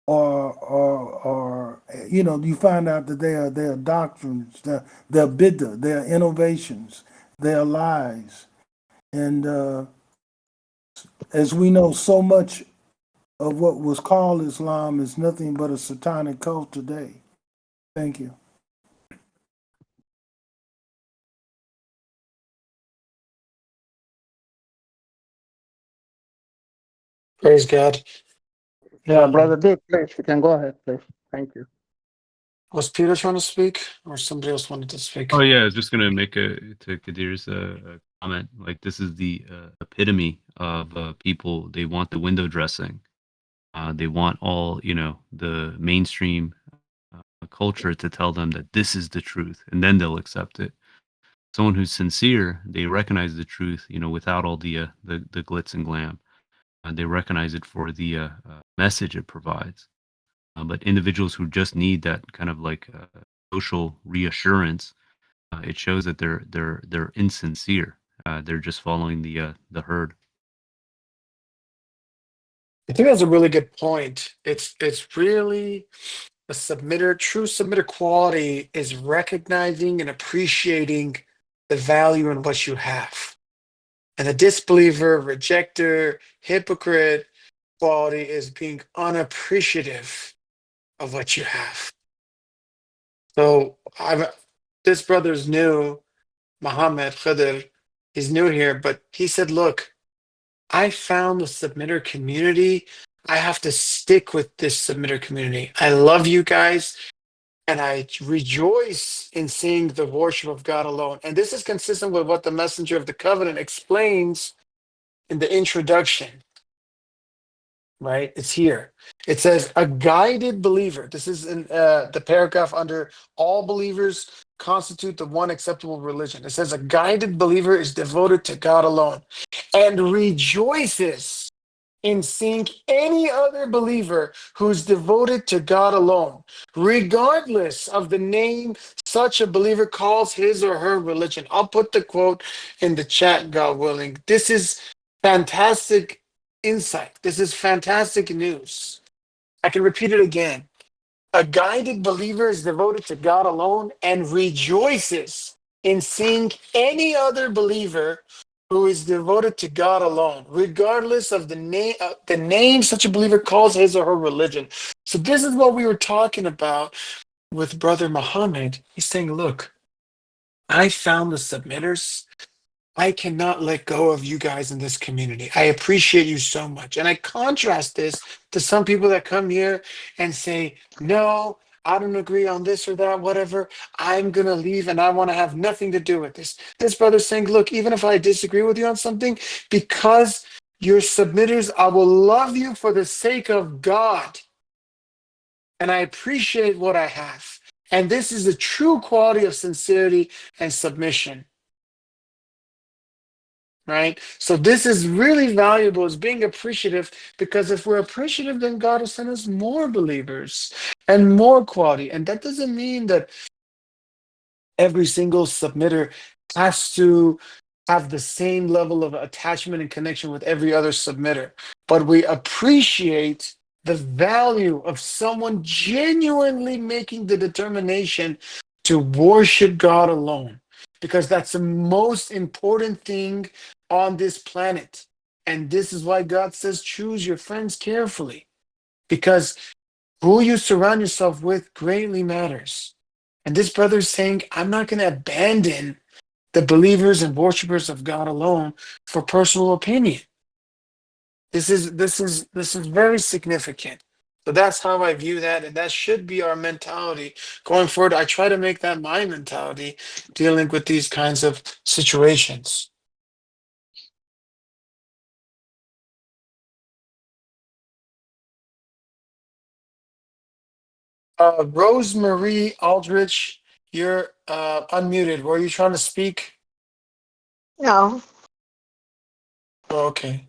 or you find out that they are doctrines, they're bid'ah, they're innovations, they're lies. And as we know, so much of what was called Islam is nothing but a satanic cult today. Thank you. Praise God. Yeah, Brother Dick, please, you can go ahead, please. Thank you. Was Peter trying to speak, or somebody else wanted to speak? Oh yeah, I was just gonna make to Kadir's comment. Like this is the epitome of people. They want the window dressing. They want all the mainstream culture to tell them that this is the truth, and then they'll accept it. Someone who's sincere, they recognize the truth, without all the glitz and glam. They recognize it for the message it provides. But individuals who just need that kind of like social reassurance, it shows that they're insincere. They're just following the herd. I think that's a really good point. It's really a submitter. True submitter quality is recognizing and appreciating the value in what you have. And the disbeliever, rejecter, hypocrite quality is being unappreciative of what you have. So this brother's new, Muhammad Khidr, he's new here, but he said, look, I found the submitter community. I have to stick with this submitter community. I love you guys, and I rejoice in seeing the worship of God alone. And this is consistent with what the messenger of the covenant explains in the introduction, right? It's here. It says, a guided believer. This is in the paragraph under all believers constitute the one acceptable religion. It says, a guided believer is devoted to God alone and rejoices in seeing any other believer who's devoted to God alone, regardless of the name such a believer calls his or her religion. I'll put the quote in the chat, God willing. This is fantastic insight. This is fantastic news. I can repeat it again. A guided believer is devoted to God alone and rejoices in seeing any other believer who is devoted to God alone, regardless of the name such a believer calls his or her religion. So this is what we were talking about with Brother Muhammad. He's saying, look, I found the submitters. I cannot let go of you guys in this community. I appreciate you so much. And I contrast this to some people that come here and say, no, I don't agree on this or that, whatever. I'm going to leave and I want to have nothing to do with this. This brother's saying, look, even if I disagree with you on something, because you're submitters, I will love you for the sake of God. And I appreciate what I have. And this is a true quality of sincerity and submission. Right? So this is really valuable, is being appreciative, because if we're appreciative, then God will send us more believers and more quality. And that doesn't mean that every single submitter has to have the same level of attachment and connection with every other submitter. But we appreciate the value of someone genuinely making the determination to worship God alone, because that's the most important thing on this planet. And this is why God says, choose your friends carefully, because who you surround yourself with greatly matters. And this brother is saying, I'm not going to abandon the believers and worshipers of God alone for personal opinion. This is very significant. So that's how I view that, and that should be our mentality going forward. I try to make that my mentality dealing with these kinds of situations. Rosemarie Aldrich, you're unmuted. Were you trying to speak? No, Oh, okay.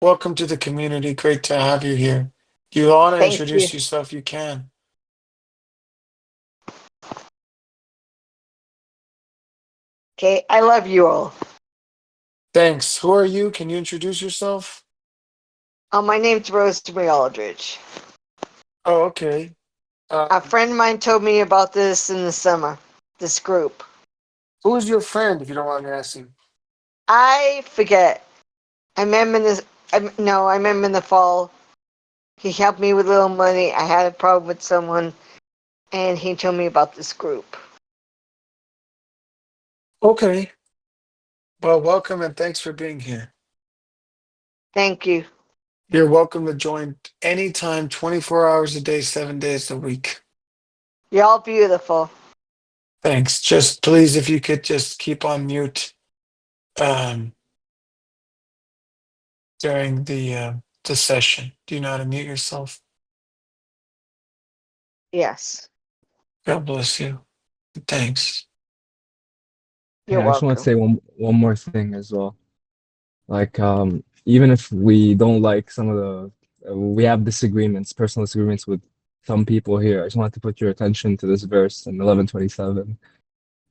Welcome to the community. Great to have you here. Do you want to thank you. introduce yourself? You can. Okay, I love you all. Thanks. Who are you? Can you introduce yourself? My name's Rosemary Aldridge. Oh, okay. A friend of mine told me about this in the summer, this group. Who's your friend, if you don't mind me asking? I forget. I met him in this. I met him in the fall. He helped me with a little money. I had a problem with someone, and he told me about this group. Okay. Well, welcome and thanks for being here. Thank you. You're welcome to join anytime, 24 hours a day, 7 days a week. You're all beautiful. Thanks. Just please, if you could just keep on mute during the session. Do you know how to mute yourself? Yes. God bless you. Thanks. You're Yeah, I just want to welcome. say one more thing as well. Like, even if we don't like some of we have disagreements, personal disagreements with some people here. I just want to put your attention to this verse in 11:27.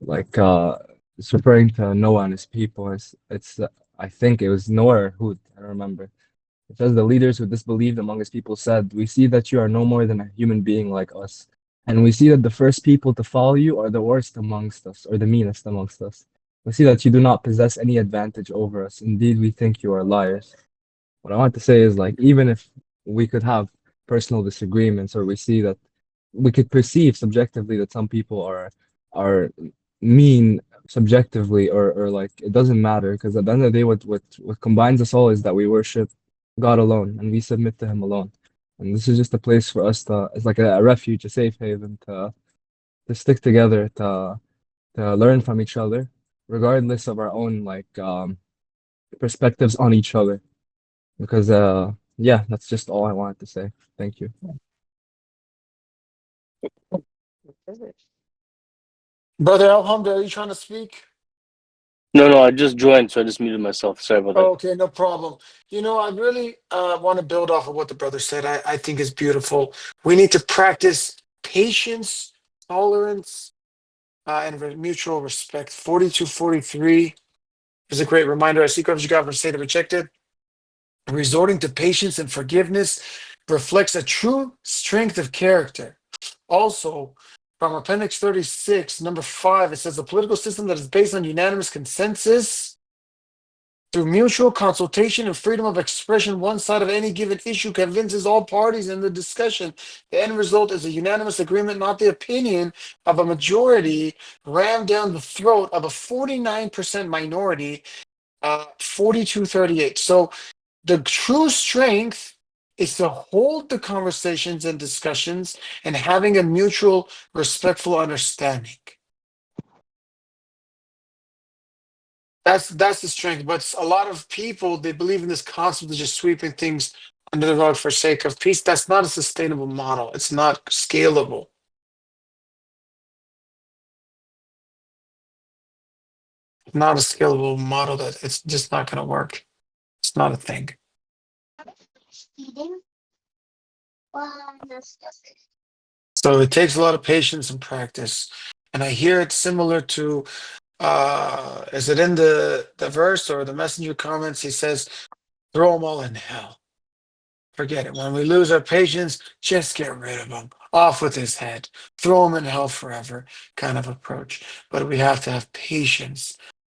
Like, it's referring to Noah and his people. I think it was Noah or Hud. I don't remember. It says the leaders who disbelieved among his people said, "We see that you are no more than a human being like us, and we see that the first people to follow you are the worst amongst us, or the meanest amongst us. We see that you do not possess any advantage over us. Indeed, we think you are liars." What I want to say is, like, even if we could have personal disagreements, or we see that we could perceive subjectively that some people are mean subjectively, or like, it doesn't matter, because at the end of the day, what combines us all is that we worship God alone and we submit to Him alone. And this is just a place for us to, it's like a refuge, a safe haven to stick together, to learn from each other, regardless of our own perspectives on each other. Because yeah, that's just all I wanted to say. Thank you. Brother Alhamdulillah, are you trying to speak? No, I just joined, so I just muted myself. Sorry about that. Okay, no problem. You know, I really want to build off of what the brother said. I think is beautiful. We need to practice patience, tolerance, and mutual respect. 42:43 is a great reminder. I seek refuge God from state of rejected. Resorting to patience and forgiveness reflects a true strength of character. Also, from Appendix 36, number 5, it says a political system that is based on unanimous consensus through mutual consultation and freedom of expression, one side of any given issue convinces all parties in the discussion. The end result is a unanimous agreement, not the opinion of a majority rammed down the throat of a 49% minority, 42-38. So the true strength is to hold the conversations and discussions and having a mutual respectful understanding. That's the strength. But a lot of people, they believe in this concept of just sweeping things under the rug for sake of peace. That's not a sustainable model. It's not scalable. Not a scalable model. That it's just not going to work. It's not a thing. So it takes a lot of patience and practice. And I hear it similar to, is it in the verse or the messenger comments? He says, throw them all in hell. Forget it. When we lose our patience, just get rid of him. Off with his head. Throw him in hell forever kind of approach. But we have to have patience